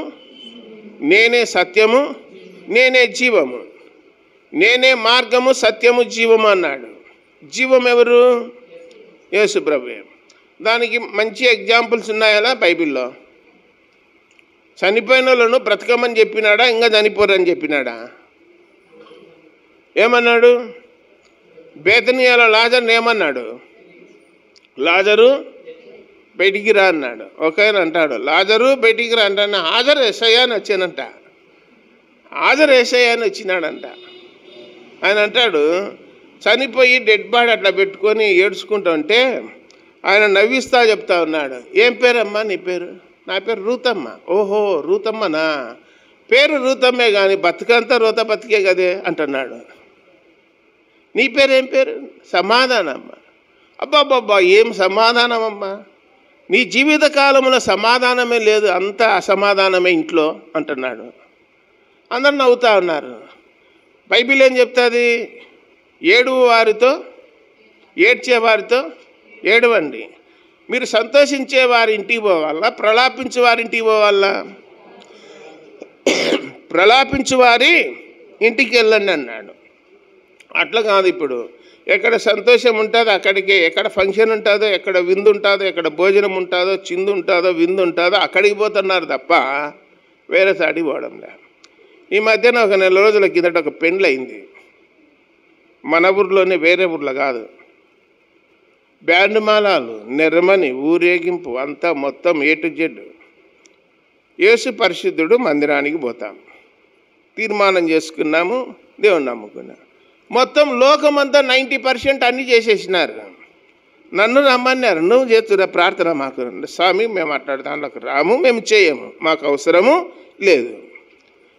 నేనే సత్యము, నేనే జీవము. నేనే మార్గము, సత్యము, జీవము అన్నాడు. జీవం ఎవరు? యేసు ప్రభువే. దానికి మంచి ఎగ్జాంపుల్స్ ఉన్నాయా బైబిల్లో? చనిపోయిన వాళ్ళను బ్రతకమని చెప్పినాడా, ఇంకా చనిపోరని చెప్పినాడా? ఏమన్నాడు? బేతనియాలో లాజర్ని ఏమన్నాడు? లాజరు బయటికి రా అన్నాడు. ఒకఆయన అంటాడు లాజరు బయటికి రా అంటాను. హాజరు ఏసయ్య అని వచ్చానంట. హాజరు ఏసయ్య అని వచ్చినాడంట. ఆయన అంటాడు చనిపోయి డెడ్ బాడీ అట్లా పెట్టుకొని ఏడ్చుకుంటూ ఉంటే ఆయన నవ్విస్తా చెప్తా ఉన్నాడు. ఏం పేరమ్మా నీ పేరు? నా పేరు రూతమ్మ. ఓహో రూతమ్మనా? పేరు రూతమ్మే కానీ బతుకంతా రూత బతికే కదే అంటున్నాడు. నీ పేరు ఏం పేరు? సమాధానమ్మ. అబ్బాబ్బా ఏం సమాధానమమ్మా, నీ జీవిత కాలంలో సమాధానమే లేదు, అంత అసమాధానమే ఇంట్లో అంటున్నాడు. అందరు నవ్వుతా ఉన్నారు. బైబిల్ ఏం చెప్తుంది? ఏడ్చేవారితో ఏడవండి. మీరు సంతోషించే వారి ఇంటికి పోవాలా, ప్రలాపించే వారి ఇంటికి పోవాలా? ప్రలాపించే వారి ఇంటికి వెళ్ళండి అన్నాడు. అట్లా కాదు. ఇప్పుడు ఎక్కడ సంతోషం ఉంటుందో అక్కడికి, ఎక్కడ ఫంక్షన్ ఉంటుందో, ఎక్కడ విందు ఉంటుందో, ఎక్కడ భోజనం ఉంటుందో, చిందు ఉంటుందో, విందు ఉంటుందో అక్కడికి పోతున్నారు తప్ప వేరే సాడికి పోవడంలే. ఈ మధ్యన ఒక 4 రోజుల కిందట ఒక పెండ్లి అయింది. మన ఊర్లోనే, వేరే ఊర్లో కాదు. బ్యాండ్ మాలాలు, నెర్రమని, ఊరేగింపు అంతా మొత్తం A to Z. యేసు పరిశుద్ధుడు మందిరానికి పోతాం, తీర్మానం చేసుకున్నాము, దేవుణ్ణి నమ్ముకున్నాం. మొత్తం లోకమంతా 90% అన్నీ చేసేసినారు. నన్ను రమ్మన్నారు, నువ్వు చేస్తున్న ప్రార్థన మాకు. స్వామి మేము అట్లాంటి దాంట్లోకి రాము, మేము చేయము, మాకు అవసరము లేదు.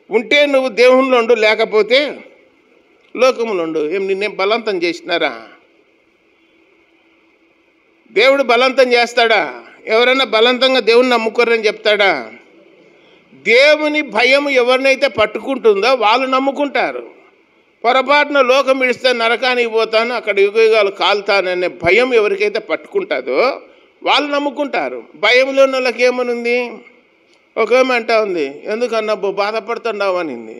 ఉంటే నువ్వు దేవుళ్ళు ఉండు, లేకపోతే లోకములు ఉండు. ఏం నిన్నేం బలవంతం చేసినారా? దేవుడు బలవంతం చేస్తాడా? ఎవరైనా బలవంతంగా దేవుని నమ్ముకోరని చెప్తాడా? దేవుని భయం ఎవరినైతే పట్టుకుంటుందో వాళ్ళు నమ్ముకుంటారు. పొరపాటున లోకం ఇడిస్తే నరకానికి పోతాను, అక్కడ యుగాలు కాలుతాననే భయం ఎవరికైతే పట్టుకుంటుందో వాళ్ళు నమ్ముకుంటారు. భయంలో ఉన్న వాళ్ళకి ఏమనుంది? ఒకేమంటా ఉంది, ఎందుకన్నా బాధపడుతున్నావు అనింది.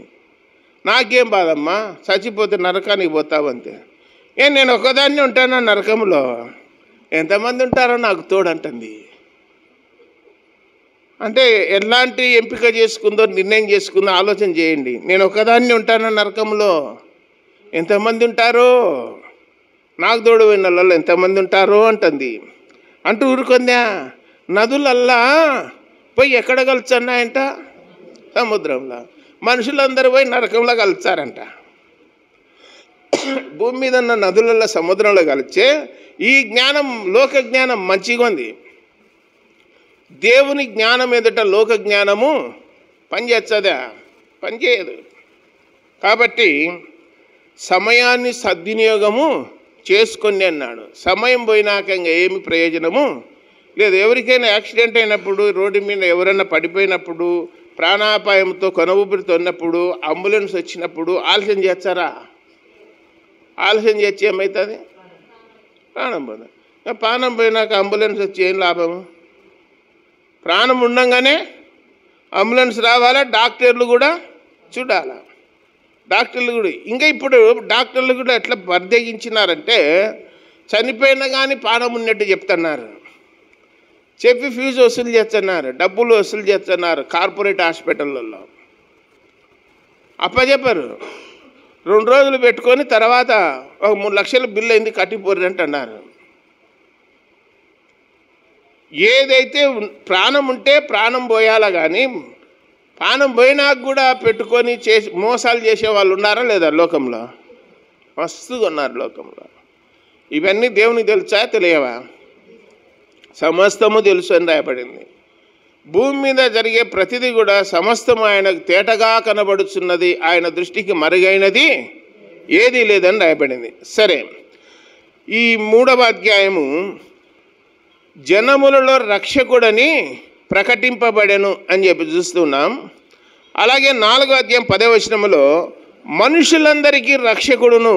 నాకేం బాధమ్మా, చచ్చిపోతే నరకానికి పోతావు అంతే. నేను ఒకదాన్ని ఉంటానా నరకంలో? ఎంతమంది ఉంటారో నాకు తోడంటుంది. అంటే ఎలాంటి ఎంపిక చేసుకుందో, నిర్ణయం చేసుకుందో ఆలోచన చేయండి. నేను ఒకదాన్ని ఉంటానా నరకంలో? ఎంతమంది ఉంటారో, నాకు తోడు పోయిన వాళ్ళు ఎంతమంది ఉంటారో అంటుంది. అంటూ ఊరుకుందా? నదులల్లా పోయి ఎక్కడ కలుస్తున్నాయంట? సముద్రంలో. మనుషులందరూ పోయి నరకంలో కలుస్తారంట. భూమి మీద ఉన్న నదులలో, సముద్రంలో కలిసే ఈ జ్ఞానం, లోక జ్ఞానం మంచిగా ఉంది. దేవుని జ్ఞానం ఎదుట లోక జ్ఞానము పనిచేస్తుందా? పనిచేయదు. కాబట్టి సమయాన్ని సద్వినియోగము చేసుకొని అన్నాడు. సమయం పోయినాక ఇంకా ఏమి ప్రయోజనము లేదు. ఎవరికైనా యాక్సిడెంట్ అయినప్పుడు, రోడ్డు మీద ఎవరైనా పడిపోయినప్పుడు, ప్రాణాపాయంతో కొనఊపిరితో ఉన్నప్పుడు, అంబులెన్స్ వచ్చినప్పుడు ఆలస్యం చేస్తారా? ఆలస్యం చేసి ఏమవుతుంది? ప్రాణం పోదు. ప్రాణం పోయినాక అంబులెన్స్ వచ్చి ఏం లాభము? ప్రాణం ఉండగానే అంబులెన్స్ రావాలా, డాక్టర్లు కూడా చూడాలా. డాక్టర్లు కూడా ఇంకా ఇప్పుడు డాక్టర్లు కూడా ఎట్లా బర్దగించినారంటే చనిపోయినా కానీ ప్రాణం ఉన్నట్టు చెప్తున్నారు. చెప్పి ఫీజు వసూలు చేస్తున్నారు, డబ్బులు వసూలు చేస్తున్నారు కార్పొరేట్ హాస్పిటళ్ళల్లో. అప్పచెప్పారు. 2 రోజులు పెట్టుకొని తర్వాత ఒక 3 లక్షల బిల్లు అయింది, కట్టిపోరు అంటున్నారు. ఏదైతే ప్రాణం ఉంటే ప్రాణం పోయాలా కానీ ప్రాణం పోయినాక కూడా పెట్టుకొని చేసి మోసాలు చేసే వాళ్ళు ఉన్నారా లేదా లోకంలో? మస్తుగా ఉన్నారు లోకంలో. ఇవన్నీ దేవునికి తెలుసా, తెలియవా? సమస్తము తెలుసు అని రాయబడింది. భూమి మీద జరిగే ప్రతిదీ కూడా సమస్తము ఆయనకు తేటగా కనబడుచున్నది, ఆయన దృష్టికి మరుగైనది ఏదీ లేదని రాయబడింది. సరే, ఈ 3వ అధ్యాయము జనములలో రక్షకుడని ప్రకటింపబడెను అని చెప్పి చూస్తున్నాం. అలాగే 4వ అధ్యాయం 10వ వచనములో మనుషులందరికీ రక్షకుడును,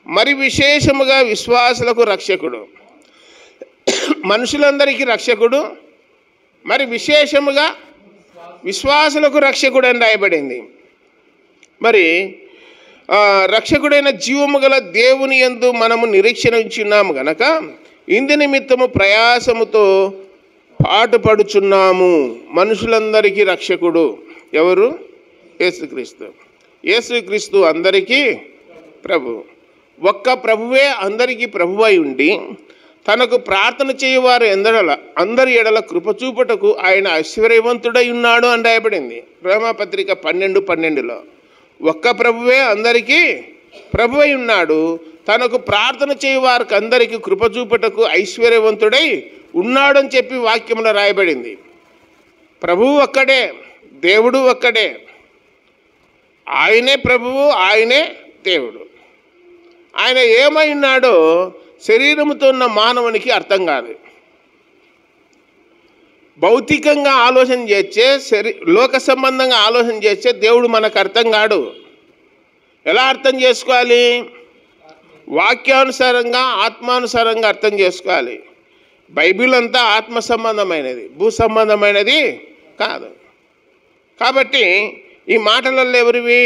మరి విశేషముగా విశ్వాసులకు రక్షకుడు. మనుషులందరికీ రక్షకుడు, మరి విశేషముగా విశ్వాసులకు రక్షకుడు అని రాయబడింది. మరి రక్షకుడైన జీవము గల దేవుని యందు మనము నిరీక్షణ ఉంచున్నాము గనక ఇందు నిమిత్తము ప్రయాసముతో పాటుపడుచున్నాము. మనుషులందరికీ రక్షకుడు ఎవరు? యేసుక్రీస్తు. యేసుక్రీస్తు అందరికీ ప్రభు. ఒక్క ప్రభువే అందరికీ ప్రభువై ఉండి తనకు ప్రార్థన చేయవారు అందరి ఎడల కృపచూపుటకు ఆయన ఐశ్వర్యవంతుడై ఉన్నాడు అని రాయబడింది రోమాపత్రిక 12:12లో. ఒక్క ప్రభువే అందరికీ ప్రభువై ఉన్నాడు, తనకు ప్రార్థన చేయవారికి అందరికీ కృపచూపుటకు ఐశ్వర్యవంతుడై ఉన్నాడు అని చెప్పి వాక్యంలో రాయబడింది. ప్రభువు ఒక్కడే, దేవుడు ఒక్కడే, ఆయనే ప్రభువు, ఆయనే దేవుడు. ఆయన ఏమై ఉన్నాడో శరీరముతో ఉన్న మానవునికి అర్థం కాదు. భౌతికంగా ఆలోచన చేస్తే, లోక సంబంధంగా ఆలోచన చేస్తే దేవుడు మనకు అర్థం కాడు. ఎలా అర్థం చేసుకోవాలి? వాక్యానుసారంగా ఆత్మానుసారంగా అర్థం చేసుకోవాలి. బైబిల్ అంతా ఆత్మ సంబంధమైనది, భూ సంబంధమైనది కాదు. కాబట్టి ఈ మాటలలో ఎవరివి?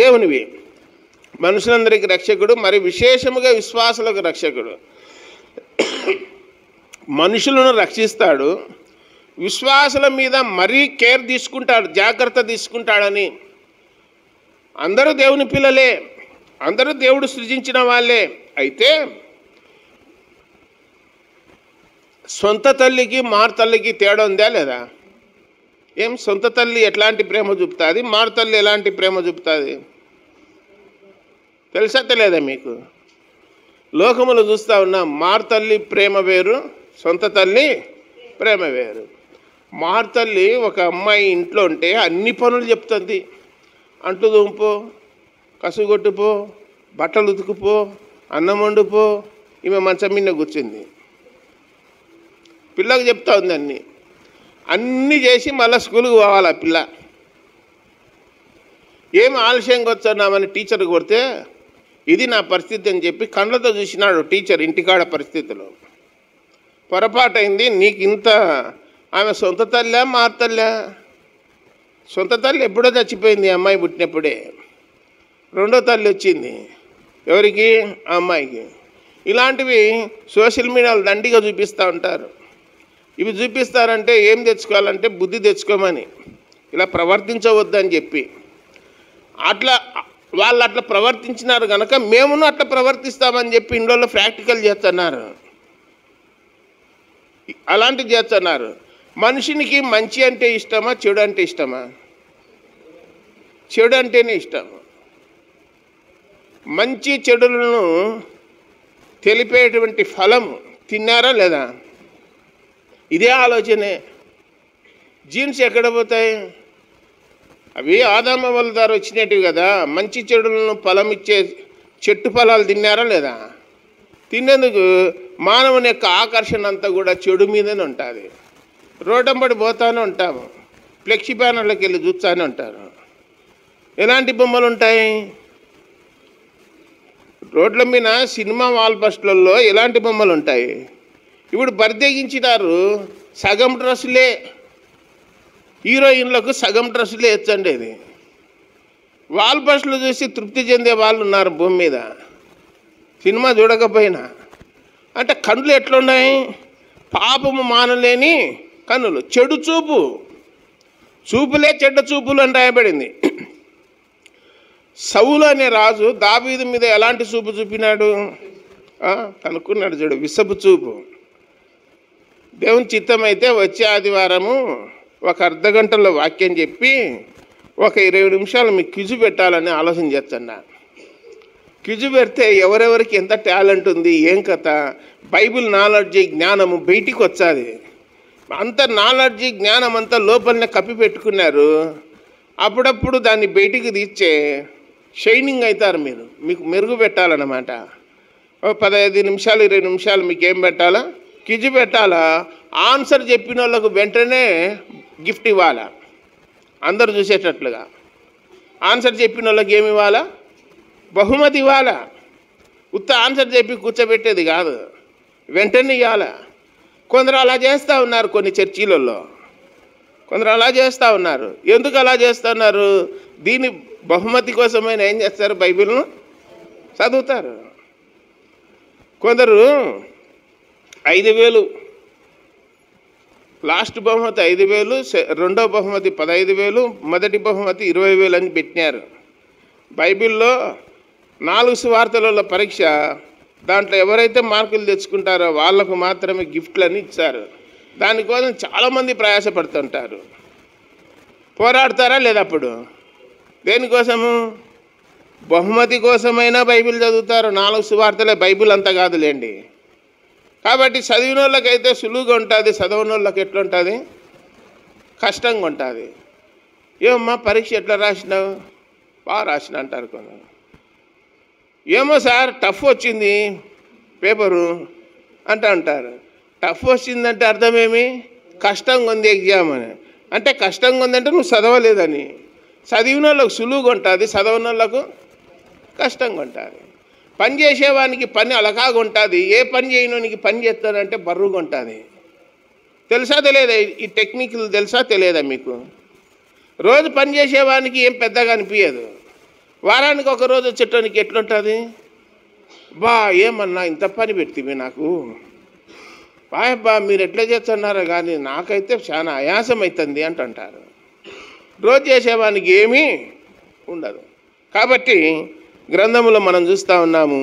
దేవునివి. మనుషులందరికీ రక్షకుడు, మరి విశేషముగా విశ్వాసులకు రక్షకుడు. మనుషులను రక్షిస్తాడు, విశ్వాసుల మీద మరీ కేర్ తీసుకుంటాడు, జాగ్రత్త తీసుకుంటాడని. అందరూ దేవుని పిల్లలే, అందరూ దేవుడు సృజించిన వాళ్ళే. అయితే సొంత తల్లికి మారుతల్లికి తేడా ఉందా లేదా? ఏం సొంత తల్లి ఎట్లాంటి ప్రేమ చూపుతుంది, మారుతల్లి ఎలాంటి ప్రేమ చూపుతుంది? తెలుసా తెలియదా మీకు? లోకములు చూస్తూ ఉన్నాం, మారుతల్లి ప్రేమ వేరు, సొంత తల్లి ప్రేమ వేరు. మారుతల్లి ఒక అమ్మాయి ఇంట్లో ఉంటే అన్ని పనులు చెప్తుంది. అంట్లు దుంపో, కసుగొట్టుపో, బట్టలు ఉతుకుపో, అన్నం వండుపో. ఈమె మంచం మీద కూర్చుంది, పిల్లకు చెప్తా ఉంది అన్నీ చేసి మళ్ళీ స్కూల్కి పోవాలి. ఆ పిల్ల ఏం ఆలస్యంగా వచ్చామని టీచర్ కొడితే ఇది నా పరిస్థితి అని చెప్పి కళ్ళతో చూసినాడు టీచర్ ఇంటికాడ పరిస్థితులు. పొరపాటైంది, నీకు ఇంత. ఆమె సొంత తల్లా మారుతల్లా? సొంత తల్లి ఎప్పుడో చచ్చిపోయింది, అమ్మాయి పుట్టినప్పుడే. రెండో తల్లి వచ్చింది ఎవరికి? ఆ అమ్మాయికి. ఇలాంటివి సోషల్ మీడియాలో దండిగా చూపిస్తూ ఉంటారు. ఇవి చూపిస్తారంటే ఏం తెచ్చుకోవాలంటే బుద్ధి తెచ్చుకోమని, ఇలా ప్రవర్తించవద్దని చెప్పి. వాళ్ళు అట్లా ప్రవర్తించినారు కనుక మేమును అట్లా ప్రవర్తిస్తామని చెప్పి ఇంట్లో ప్రాక్టికల్ చేస్తున్నారు, అలాంటివి చేస్తున్నారు. మనిషినికి మంచి అంటే ఇష్టమా, చెడు అంటే ఇష్టమా? చెడు అంటేనే ఇష్టం. మంచి చెడులను తెలిపేటువంటి ఫలం తిన్నారా లేదా? ఇదే ఆలోచనే. జీన్స్ ఎక్కడ పోతాయి? అవి ఆదామ వాళ్ళ ద్వారా వచ్చినట్టు కదా. మంచి చెడులను ఫలం ఇచ్చే చెట్టు ఫలాలు తిన్నారా లేదా? తినేందుకు మానవుని యొక్క ఆకర్షణ అంతా కూడా చెడు మీదనే ఉంటుంది. రోడ్డంబడి పోతానే ఉంటాము, ఫ్లెక్సీ బ్యానర్లకు వెళ్ళి చూస్తానే ఉంటారు. ఎలాంటి బొమ్మలు ఉంటాయి? రోడ్ల మీద సినిమా వాల్ పోస్టర్లలో ఎలాంటి బొమ్మలు ఉంటాయి? ఇప్పుడు బరితెగించినారు, సగం డ్రెస్సులే, హీరోయిన్లకు సగం డ్రెస్సులే ఎచ్చండి. ఇది వాల్ పోస్టర్లు చూసి తృప్తి చెందే వాళ్ళు ఉన్నారు భూమి మీద, సినిమా చూడకపోయినా. అంటే కన్నులు ఎట్లున్నాయి? పాపము మానలేని కన్నులు, చెడు చూపు, చూపులే చెడ్డ చూపులు అని రాయబడింది. సౌలు అనే రాజు దావీదు మీద ఎలాంటి చూపు చూపినాడు? కనుక్కున్నాడు చూడు, విసపు చూపు. దేవుని చిత్తమైతే వచ్చే ఆదివారము ఒక అర్ధగంటలో వాక్యం చెప్పి ఒక 20 నిమిషాలు మీకు క్విజ్ పెట్టాలని ఆలోచన చేస్తున్నా. క్విజ్ పెడితే ఎవరెవరికి ఎంత టాలెంట్ ఉంది, ఏం కథ, బైబిల్ నాలెడ్జి జ్ఞానము బయటికి వచ్చాది. అంత నాలెడ్జి జ్ఞానం అంతా లోపలనే కప్పి పెట్టుకున్నారు. అప్పుడప్పుడు దాన్ని బయటికి తీర్చే షైనింగ్ అవుతారు మీరు, మీకు మెరుగు పెట్టాలన్నమాట. 15 నిమిషాలు 20 నిమిషాలు మీకు ఏం పెట్టాలా? క్విజ్ పెట్టాలా. ఆన్సర్ చెప్పిన వాళ్ళకు వెంటనే గిఫ్ట్ ఇవ్వాలా, అందరు చూసేటట్లుగా. ఆన్సర్ చెప్పిన వాళ్ళకి ఏమి ఇవ్వాలా? బహుమతి ఇవ్వాలా. ఉత్త ఆన్సర్ చెప్పి కూర్చోబెట్టేది కాదు. వెంటనే ఇవ్వాల. కొందరు అలా చేస్తూ ఉన్నారు, కొన్ని చర్చీలలో కొందరు అలా చేస్తూ ఉన్నారు. ఎందుకు అలా చేస్తున్నారు? దీని బహుమతి కోసమైనా ఏం చేస్తారు? బైబిల్ను చదువుతారు. కొందరు 5,000, లాస్ట్ బహుమతి 5,000, రెండో బహుమతి 15,000, మొదటి బహుమతి 20,000 అని పెట్టినారు. బైబిల్లో 4 సువార్తలలో పరీక్ష, దాంట్లో ఎవరైతే మార్కులు తెచ్చుకుంటారో వాళ్ళకు మాత్రమే గిఫ్ట్లని ఇచ్చారు. దానికోసం చాలామంది ప్రయాసపడుతుంటారు. పోరాడతారా లేదా? అప్పుడు దేనికోసము? బహుమతి కోసమైనా బైబిల్ చదువుతారు. 4 సువార్తలే, బైబిల్ అంతా కాదులేండి. కాబట్టి చదివిన వాళ్ళకైతే సులువుగా ఉంటుంది, చదవని వాళ్ళకి ఎట్లుంటుంది? కష్టంగా ఉంటుంది. ఏమమ్మా పరీక్ష ఎట్లా రాసినావు? బాగా రాసిన అంటారు కొందరు. ఏమో సార్ టఫ్ వచ్చింది పేపరు అంటారు. టఫ్ వచ్చిందంటే అర్థమేమి? కష్టంగా ఉంది ఎగ్జామ్ అని. అంటే కష్టంగా ఉందంటే నువ్వు చదవలేదని. చదివిన వాళ్ళకు సులువుగా ఉంటుంది, చదవని వాళ్ళకు కష్టంగా ఉంటుంది. పని చేసేవానికి పని అలకాగా ఉంటుంది, ఏ పని చేయనోనికి పని చేస్తానంటే బరువుగా ఉంటుంది. తెలుసా తెలియదా? ఈ టెక్నిక్లు తెలుసా తెలియదా మీకు? రోజు పని చేసేవానికి ఏం పెద్దగా అనిపించదు, వారానికి ఒక రోజు వచ్చేటానికి ఎట్లుంటుంది? ఏమన్నా ఇంత పని పెడితే నాకు మీరు ఎట్లా చేస్తున్నారో కానీ నాకైతే చాలా ఆయాసం అవుతుంది అంటుంటారు. రోజు చేసేవానికి ఏమీ ఉండదు. కాబట్టి గ్రంథములో మనం చూస్తూ ఉన్నాము,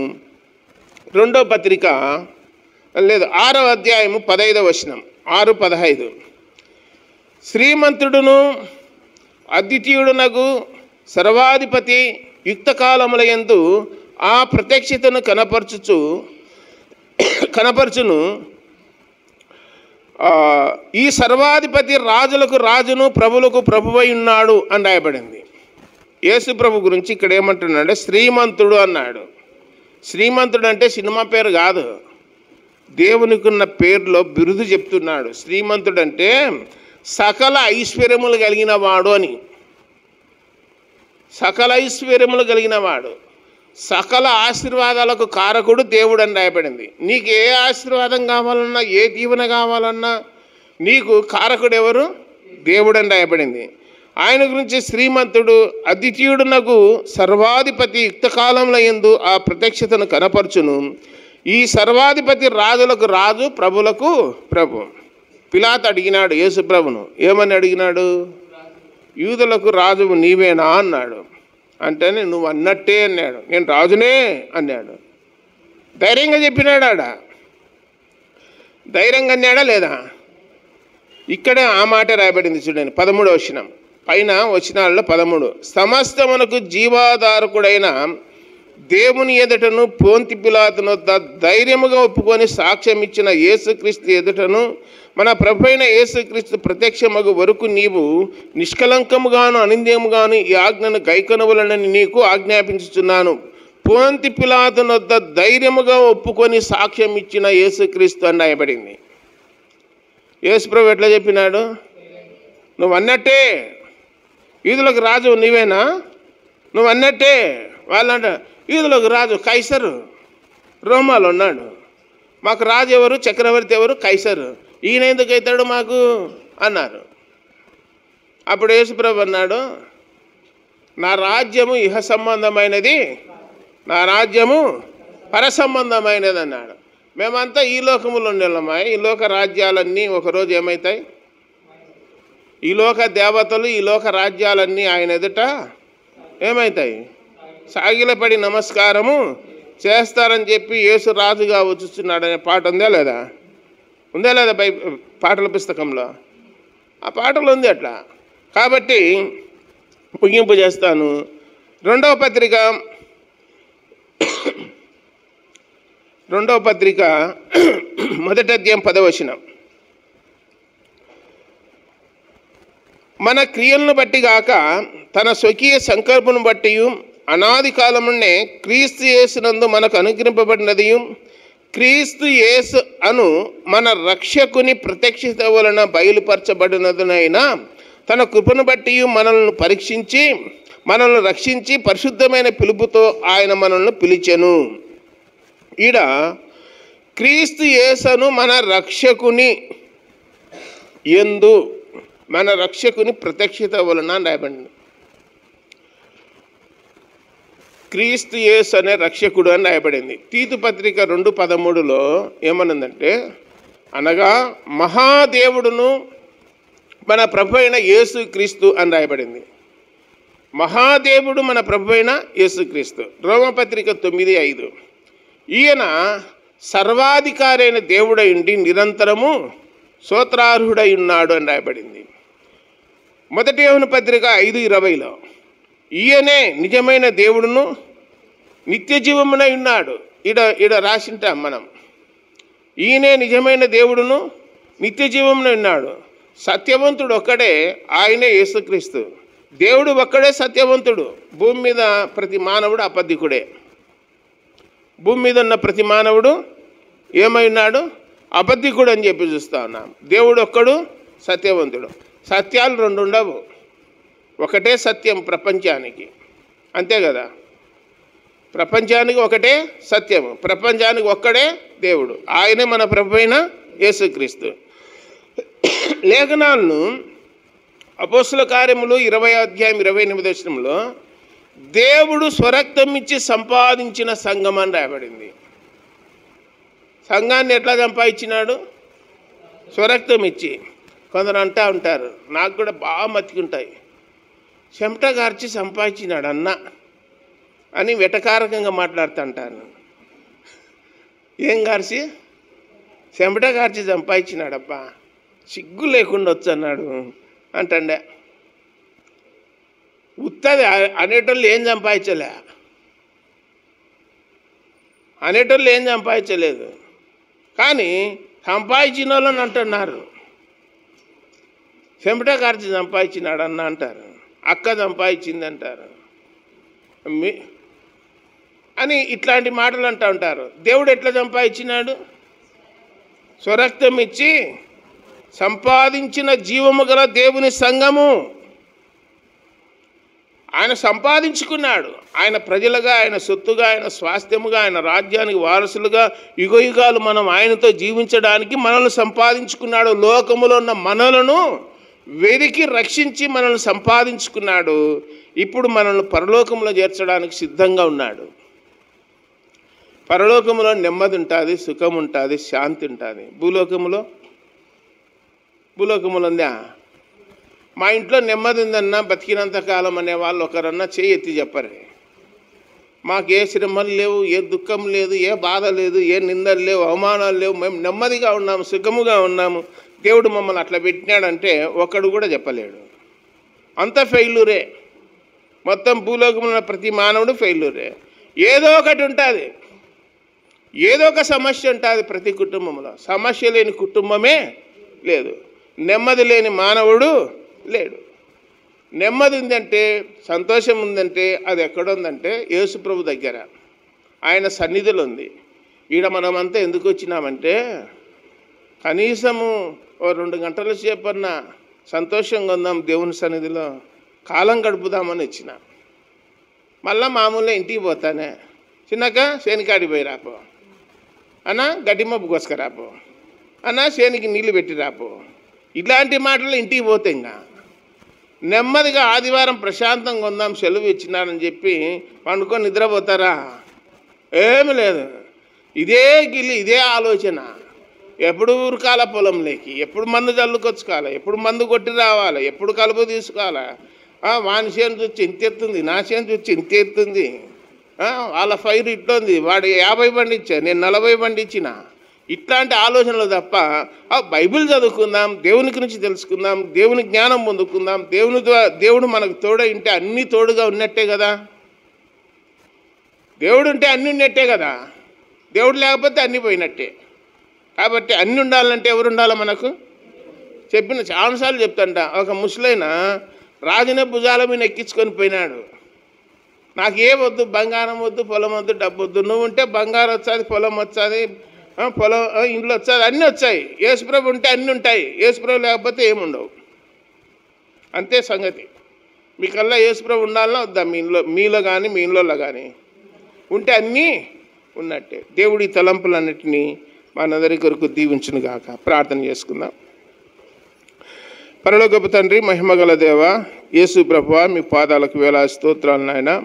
2వ పత్రిక లేదు 6వ అధ్యాయము 15వ వచనం, 6:15. శ్రీమంతుడును అద్వితీయుడునగు సర్వాధిపతి యుక్తకాలములయందు ఆ ప్రత్యక్షతను కనపరచును. ఈ సర్వాధిపతి రాజులకు రాజును ప్రభులకు ప్రభువై ఉన్నాడు అని రాయబడింది. యేసు ప్రభు గురించి ఇక్కడ ఏమంటున్నాడు? శ్రీమంతుడు అన్నాడు. శ్రీమంతుడు అంటే సినిమా పేరు కాదు, దేవునికి ఉన్న పేరులో బిరుదు చెప్తున్నాడు. శ్రీమంతుడు అంటే సకల ఐశ్వర్యములు కలిగిన వాడు అని. సకల ఐశ్వర్యములు కలిగిన వాడు, సకల ఆశీర్వాదాలకు కారకుడు దేవుడు అని రాయబడింది. నీకు ఏ ఆశీర్వాదం కావాలన్నా, ఏ దీవెన కావాలన్నా నీకు కారకుడు ఎవరు? దేవుడు అని రాయబడింది. ఆయన గురించి శ్రీమంతుడు అద్వితీయుడునకు సర్వాధిపతి యుక్తకాలంలో యందు ఆ ప్రత్యక్షతను కనపరచును. ఈ సర్వాధిపతి రాజులకు రాజు, ప్రభులకు ప్రభు. పిలాతు అడిగినాడు యేసు ప్రభును, ఏమని అడిగినాడు? యూదులకు రాజువు నీవేనా అన్నాడు. అంటేనే నువ్వు అన్నట్టే అన్నాడు, నేను రాజునే అన్నాడు. ధైర్యంగా చెప్పినాడు. ధైర్యంగా అన్నాడా లేదా? ఇక్కడే ఆ మాట రాయబడింది చూడండి, 13వ వచనం పైన వచనాల్లో 13. సమస్తమునకు జీవాధారకుడైన దేవుని ఎదుటను పోంతి పిలాతును వద్ద ధైర్యముగా ఒప్పుకొని సాక్ష్యం ఇచ్చిన యేసుక్రీస్తు ఎదుటను మన ప్రభు అయిన యేసుక్రీస్తు ప్రత్యక్షమగు వరకు నీవు నిష్కలంకముగాను అనింద్యముగాను ఈ ఆజ్ఞను గైకొనవలనని నీకు ఆజ్ఞాపించుచున్నాను. పోంతి పిలాతును వద్ద ధైర్యముగా ఒప్పుకొని సాక్ష్యం ఇచ్చిన యేసుక్రీస్తు అని రాయబడింది. యేసు ప్రభు ఎట్లా చెప్పినాడు? నువ్వు అన్నట్టే యూదులకు రాజు నీవేనా? నువ్వు అన్నట్టే. వాళ్ళంట యూదులకు రాజు కైసరు, రోమాలో ఉన్నాడు. మాకు రాజు ఎవరు? చక్రవర్తి ఎవరు? కైసరు. ఈయన ఎందుకు అవుతాడు మాకు అన్నారు. అప్పుడు యేసుప్రభు అన్నాడు, నా రాజ్యము ఇహ సంబంధమైనది, నా రాజ్యము పర సంబంధమైనది అన్నాడు. మేమంతా ఈ లోకములో ఉండేళ్ళమా? ఈ లోక రాజ్యాలన్నీ ఒకరోజు ఏమవుతాయి? ఈ లోక దేవతలు, ఈ లోక రాజ్యాలన్నీ ఆయన ఎదుట ఏమవుతాయి? సాగిలపడి నమస్కారము చేస్తారని చెప్పి యేసు రాజుగా వచ్చుస్తున్నాడు అనే పాట ఉందా లేదా? ఉందా లేదా? పాటల పుస్తకంలో ఆ పాటలు ఉంది అట్లా. కాబట్టి ముగింపు చేస్తాను. 2వ పత్రిక 1వ అధ్యాయం 10వ వచనం. మన క్రియలను బట్టి గాక తన స్వకీయ సంకల్పను బట్టి అనాది కాలం నుండే క్రీస్తు యేసునందు మనకు అనుగ్రహింపబడినది క్రీస్తు యేసు అను మన రక్షకుని ప్రత్యక్షత వలన బయలుపరచబడినదనైనా తన కృపను బట్టి మనల్ని రక్షించి పరిశుద్ధమైన పిలుపుతో ఆయన మనల్ని పిలిచెను. ఈడ క్రీస్తు యేసును మన రక్షకుని యందు, మన రక్షకుని ప్రత్యక్షత వలన రాయబడింది. క్రీస్తు యేసు అనే రక్షకుడు అని రాయబడింది. తీతు పత్రిక 2:13 ఏమనుందంటే, అనగా మహాదేవుడును మన ప్రభు అయిన యేసు క్రీస్తు అని రాయబడింది. మహాదేవుడు మన ప్రభు అయిన యేసుక్రీస్తు. రోమపత్రిక 9:5 ఈయన సర్వాధికారి అయిన దేవుడై ఉండి నిరంతరము స్తోత్రార్హుడై ఉన్నాడు అని రాయబడింది. మొదటి యోహాను పత్రిక 5:20 ఈయనే నిజమైన దేవుడును నిత్య జీవమునై ఉన్నాడు. ఈడ రాసింటాం మనం. ఈయనే నిజమైన దేవుడును నిత్య జీవమునై ఉన్నాడు. సత్యవంతుడు ఒక్కడే, ఆయనే యేసుక్రీస్తు. దేవుడు ఒక్కడే సత్యవంతుడు. భూమి మీద ప్రతి మానవుడు అబద్ధికుడే. భూమి మీద ఉన్న ప్రతి మానవుడు ఏమై ఉన్నాడు? అబద్ధికుడు అని చెప్పి చూస్తూ ఉన్నాం. దేవుడు ఒక్కడు సత్యవంతుడు. సత్యాలు 2 ఉండవు. ఒకటే సత్యం ప్రపంచానికి, అంతే కదా. ప్రపంచానికి ఒకటే సత్యము, ప్రపంచానికి ఒక్కడే దేవుడు. ఆయనే మన ప్రభు అయిన యేసుక్రీస్తు. లేఖనాలను అపోస్తుల కార్యములు 20:28 దేవుడు స్వరక్తం ఇచ్చి సంపాదించిన సంఘం అని రాయబడింది. సంఘాన్ని ఎట్లా సంపాదించినాడు? స్వరక్తం ఇచ్చి. కొందరు అంటూ ఉంటారు, నాకు కూడా బాగా మతికుంటాయి, చెమట గార్చి సంపాదించినాడు అన్న అని వెటకారకంగా మాట్లాడుతుంటాను. ఏం గార్చి? చెమట గార్చి సంపాదించినాడబ్బా, సిగ్గు లేకుండా వచ్చన్నాడు అంటండే. ఉత్తది అనేటోళ్ళు ఏం సంపాదించలే, అనేటోళ్ళు ఏం సంపాదించలేదు. కానీ సంపాదించిన వాళ్ళని అంటున్నారు, చెమట కార్చి సంపాదించినాడు అన్న అంటారు, అక్క సంపాదించింది అంటారు అని ఇట్లాంటి మాటలు అంటూ ఉంటారు. దేవుడు ఎట్లా సంపాదించినాడు? స్వరక్తం ఇచ్చి సంపాదించిన జీవము గల దేవుని సంఘము. ఆయన సంపాదించుకున్నాడు. ఆయన ప్రజలుగా, ఆయన సొత్తుగా, ఆయన స్వాస్థ్యముగా, ఆయన రాజ్యానికి వారసులుగా యుగయుగాలు మనం ఆయనతో జీవించడానికి మనల్ని సంపాదించుకున్నాడు. లోకములో ఉన్న మనలను వెదికి రక్షించి మనల్ని సంపాదించుకున్నాడు. ఇప్పుడు మనల్ని పరలోకంలో చేర్చడానికి సిద్ధంగా ఉన్నాడు. పరలోకంలో నెమ్మది ఉంటుంది, సుఖం ఉంటుంది, శాంతి ఉంటుంది. భూలోకములో ఉందా? మా ఇంట్లో నెమ్మది ఉందన్నా బతికినంత కాలం అనే వాళ్ళు ఒకరన్నా చేయి ఎత్తి చెప్పరు. మాకు ఏ శ్రమలు లేవు, ఏ దుఃఖం లేదు, ఏ బాధ లేదు, ఏ నిందలు లేవు, అవమానాలు లేవు, మేము నెమ్మదిగా ఉన్నాము, సుఖముగా ఉన్నాము, దేవుడు మమ్మల్ని అట్లా పెట్టినాడంటే ఒకడు కూడా చెప్పలేడు. అంత ఫెయిల్యూరే. మొత్తం భూలోకంలో ప్రతి మానవుడు ఫెయిల్యూరే. ఏదో ఒకటి ఉంటుంది, ఏదో ఒక సమస్య ఉంటుంది ప్రతి కుటుంబంలో. సమస్య లేని కుటుంబమే లేదు, నెమ్మది లేని మానవుడు లేడు. నెమ్మది ఉందంటే, సంతోషం ఉందంటే అది ఎక్కడుందంటే యేసు ప్రభు దగ్గర, ఆయన సన్నిధిలో ఉంది. ఈడ మనమంతా ఎందుకు వచ్చినామంటే కనీసము 2 గంటల సేపు అన్న సంతోషంగా ఉందాం, దేవుని సన్నిధిలో కాలం గడుపుదామని వచ్చిన. మళ్ళా మామూలుగా ఇంటికి పోతానే, చిన్నక శేనికాడికి పోయి రాపో అన్న, గడ్డి మబ్బు కోసుకురాపో అన్న, శేనికి నీళ్ళు పెట్టి రాపో. ఇట్లాంటి మాటలు ఇంటికి పోతే ఇంకా నెమ్మదిగా ఆదివారం ప్రశాంతంగా ఉందాం, సెలవు ఇచ్చినారని చెప్పి పండుకొని నిద్రపోతారా? ఏమి లేదు. ఇదే గిల్లి, ఇదే ఆలోచన. ఎప్పుడు ఊరుకాల పొలంలోకి, ఎప్పుడు మందు చల్లుకొచ్చుకోవాలి, ఎప్పుడు మందు కొట్టి రావాలి, ఎప్పుడు కలుపు తీసుకోవాలా. వాని చేను చూచి ఇంతెత్తుంది, నా చేను చూచి ఇంతెత్తుంది, వాళ్ళ ఫైర్ ఇట్లుంది, వాడు 50 పండించా, నేను 40 పండించిన. ఇట్లాంటి ఆలోచనలు తప్ప బైబిల్ చదువుకుందాం, దేవుని గురించి తెలుసుకుందాం, దేవుని జ్ఞానం పొందుకుందాం, దేవుడు మనకు తోడై ఉంటే అన్నీ తోడుగా ఉన్నట్టే కదా. దేవుడు ఉంటే అన్నీ ఉన్నట్టే కదా. దేవుడు లేకపోతే అన్నీ పోయినట్టే. కాబట్టి అన్నీ ఉండాలంటే ఎవరు ఉండాలో మనకు? చెప్పిన చాలాసార్లు చెప్తాంట. ఒక ముసలైన రాజునే భుజాల మీద ఎక్కించుకొని పోయినాడు. నాకు ఏ వద్దు, బంగారం వద్దు, పొలం వద్దు, డబ్బు వద్దు, నువ్వు ఉంటే బంగారం వచ్చేది, పొలం వచ్చేది, పొలం ఇంట్లో వచ్చేది, అన్నీ వచ్చాయి. యేసుప్రభు ఉంటే అన్నీ ఉంటాయి, యేసుప్రభు లేకపోతే ఏముండవు. అంతే సంగతి. మీకల్లా యేసుప్రభు ఉండాలన్నా వద్దా? మీలో కానీ మీ ఇంట్లో కానీ ఉంటే అన్నీ ఉన్నట్టే. దేవుడి తలంపులన్నిటినీ మనందరి కొరకు దీవించును గాక. ప్రార్థన చేసుకుందాం. పరలోకపు తండ్రి, మహిమగల దేవ, యేసు ప్రభువా, మీ పాదాలకు వేలాది స్తోత్రాలు నాయన.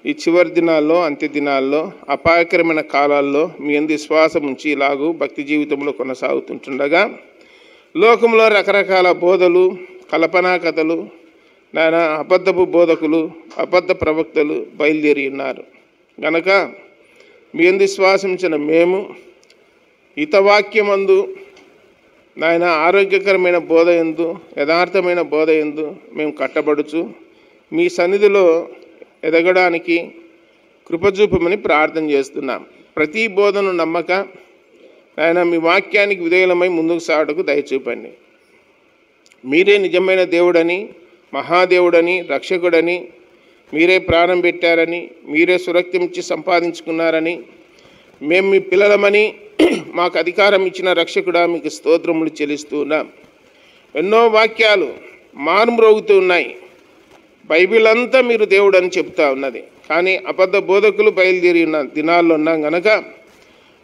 ఈ చివరి దినాల్లో, అంత్య దినాల్లో, అపాయకరమైన కాలాల్లో మీ యందు విశ్వాసం ఉంచి ఇలాగూ భక్తి జీవితంలో కొనసాగుతుంటుండగా లోకంలో రకరకాల బోధలు, కల్పనా కథలు నాయన, అబద్ధపు బోధకులు, అబద్ధ ప్రవక్తలు బయలుదేరి ఉన్నారు గనక మీ యందు విశ్వాసించిన మేము హితవాక్యమందు నాయన ఆరోగ్యకరమైన బోధ యందు, యథార్థమైన బోధ యందు మేము కట్టబడుచు మీ సన్నిధిలో ఎదగడానికి కృపచూపమని ప్రార్థన చేస్తున్నాం. ప్రతి బోధను నమ్మక నాయన మీ వాక్యానికి విధేయులమై ముందుకు సాగుటకు దయచూపండి. మీరే నిజమైన దేవుడని, మహాదేవుడని, రక్షకుడని, మీరే ప్రాణం పెట్టారని, మీరే సురక్షించి సంపాదించుకున్నారని, మేము మీ పిల్లలమని మాకు అధికారం ఇచ్చిన రక్షకుడా మీకు స్తోత్రములు చెల్లిస్తూ ఉన్నాం. ఎన్నో వాక్యాలు మారుమ్రోగుతూ ఉన్నాయి. బైబిల్ అంతా మీరు దేవుడు అని చెప్తా ఉన్నది. కానీ అబద్ధ బోధకులు బయలుదేరి ఉన్న దినాల్లో ఉన్నాం కనుక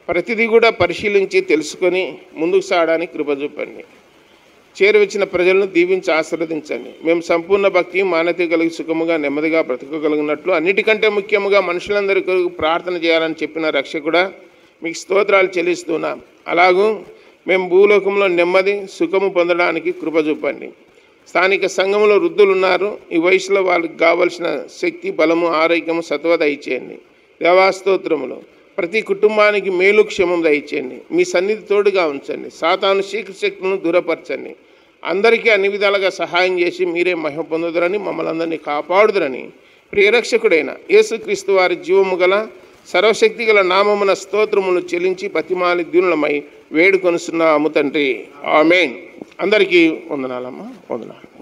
ప్రతిదీ కూడా పరిశీలించి తెలుసుకొని ముందుకు సాగడానికి కృప చూపండి. చేరువచ్చిన ప్రజలను దీవించి ఆశీర్వదించండి. మేము సంపూర్ణ భక్తి, మానవత కలిగి సుఖముగా నెమ్మదిగా బ్రతకగలిగినట్లు, అన్నిటికంటే ముఖ్యంగా మనుషులందరికీ ప్రార్థన చేయాలని చెప్పిన రక్షకుడా మీకు స్తోత్రాలు చెల్లిస్తున్నాం. అలాగూ మేము భూలోకంలో నెమ్మది, సుఖము పొందడానికి కృప చూపండి. స్థానిక సంఘంలో వృద్ధులు ఉన్నారు. ఈ వయసులో వాళ్ళకి కావలసిన శక్తి, బలము, ఆరోగ్యము, సత్వ దయచేయండి. దేవాస్తోత్రములు ప్రతి కుటుంబానికి మేలు, క్షేమం దయచేయండి. మీ సన్నిధి తోడుగా ఉంచండి. సాతాను చీకటి శక్తులను దూరపరచండి. అందరికీ అన్ని విధాలుగా సహాయం చేసి మీరే మహిమ పొందుదురని, మమ్మల్ని అందరినీ కాపాడుదురని ప్రియరక్షకుడైన యేసుక్రీస్తు వారి జీవము గల సర్వశక్తి గల నామమున స్తోత్రములు చెల్లించి బతిమాలి దీనులమై వేడుకొనుస్తున్నాము తండ్రి. ఆమేన్. అందరికీ వందనాలమ్మా, వందనాలు.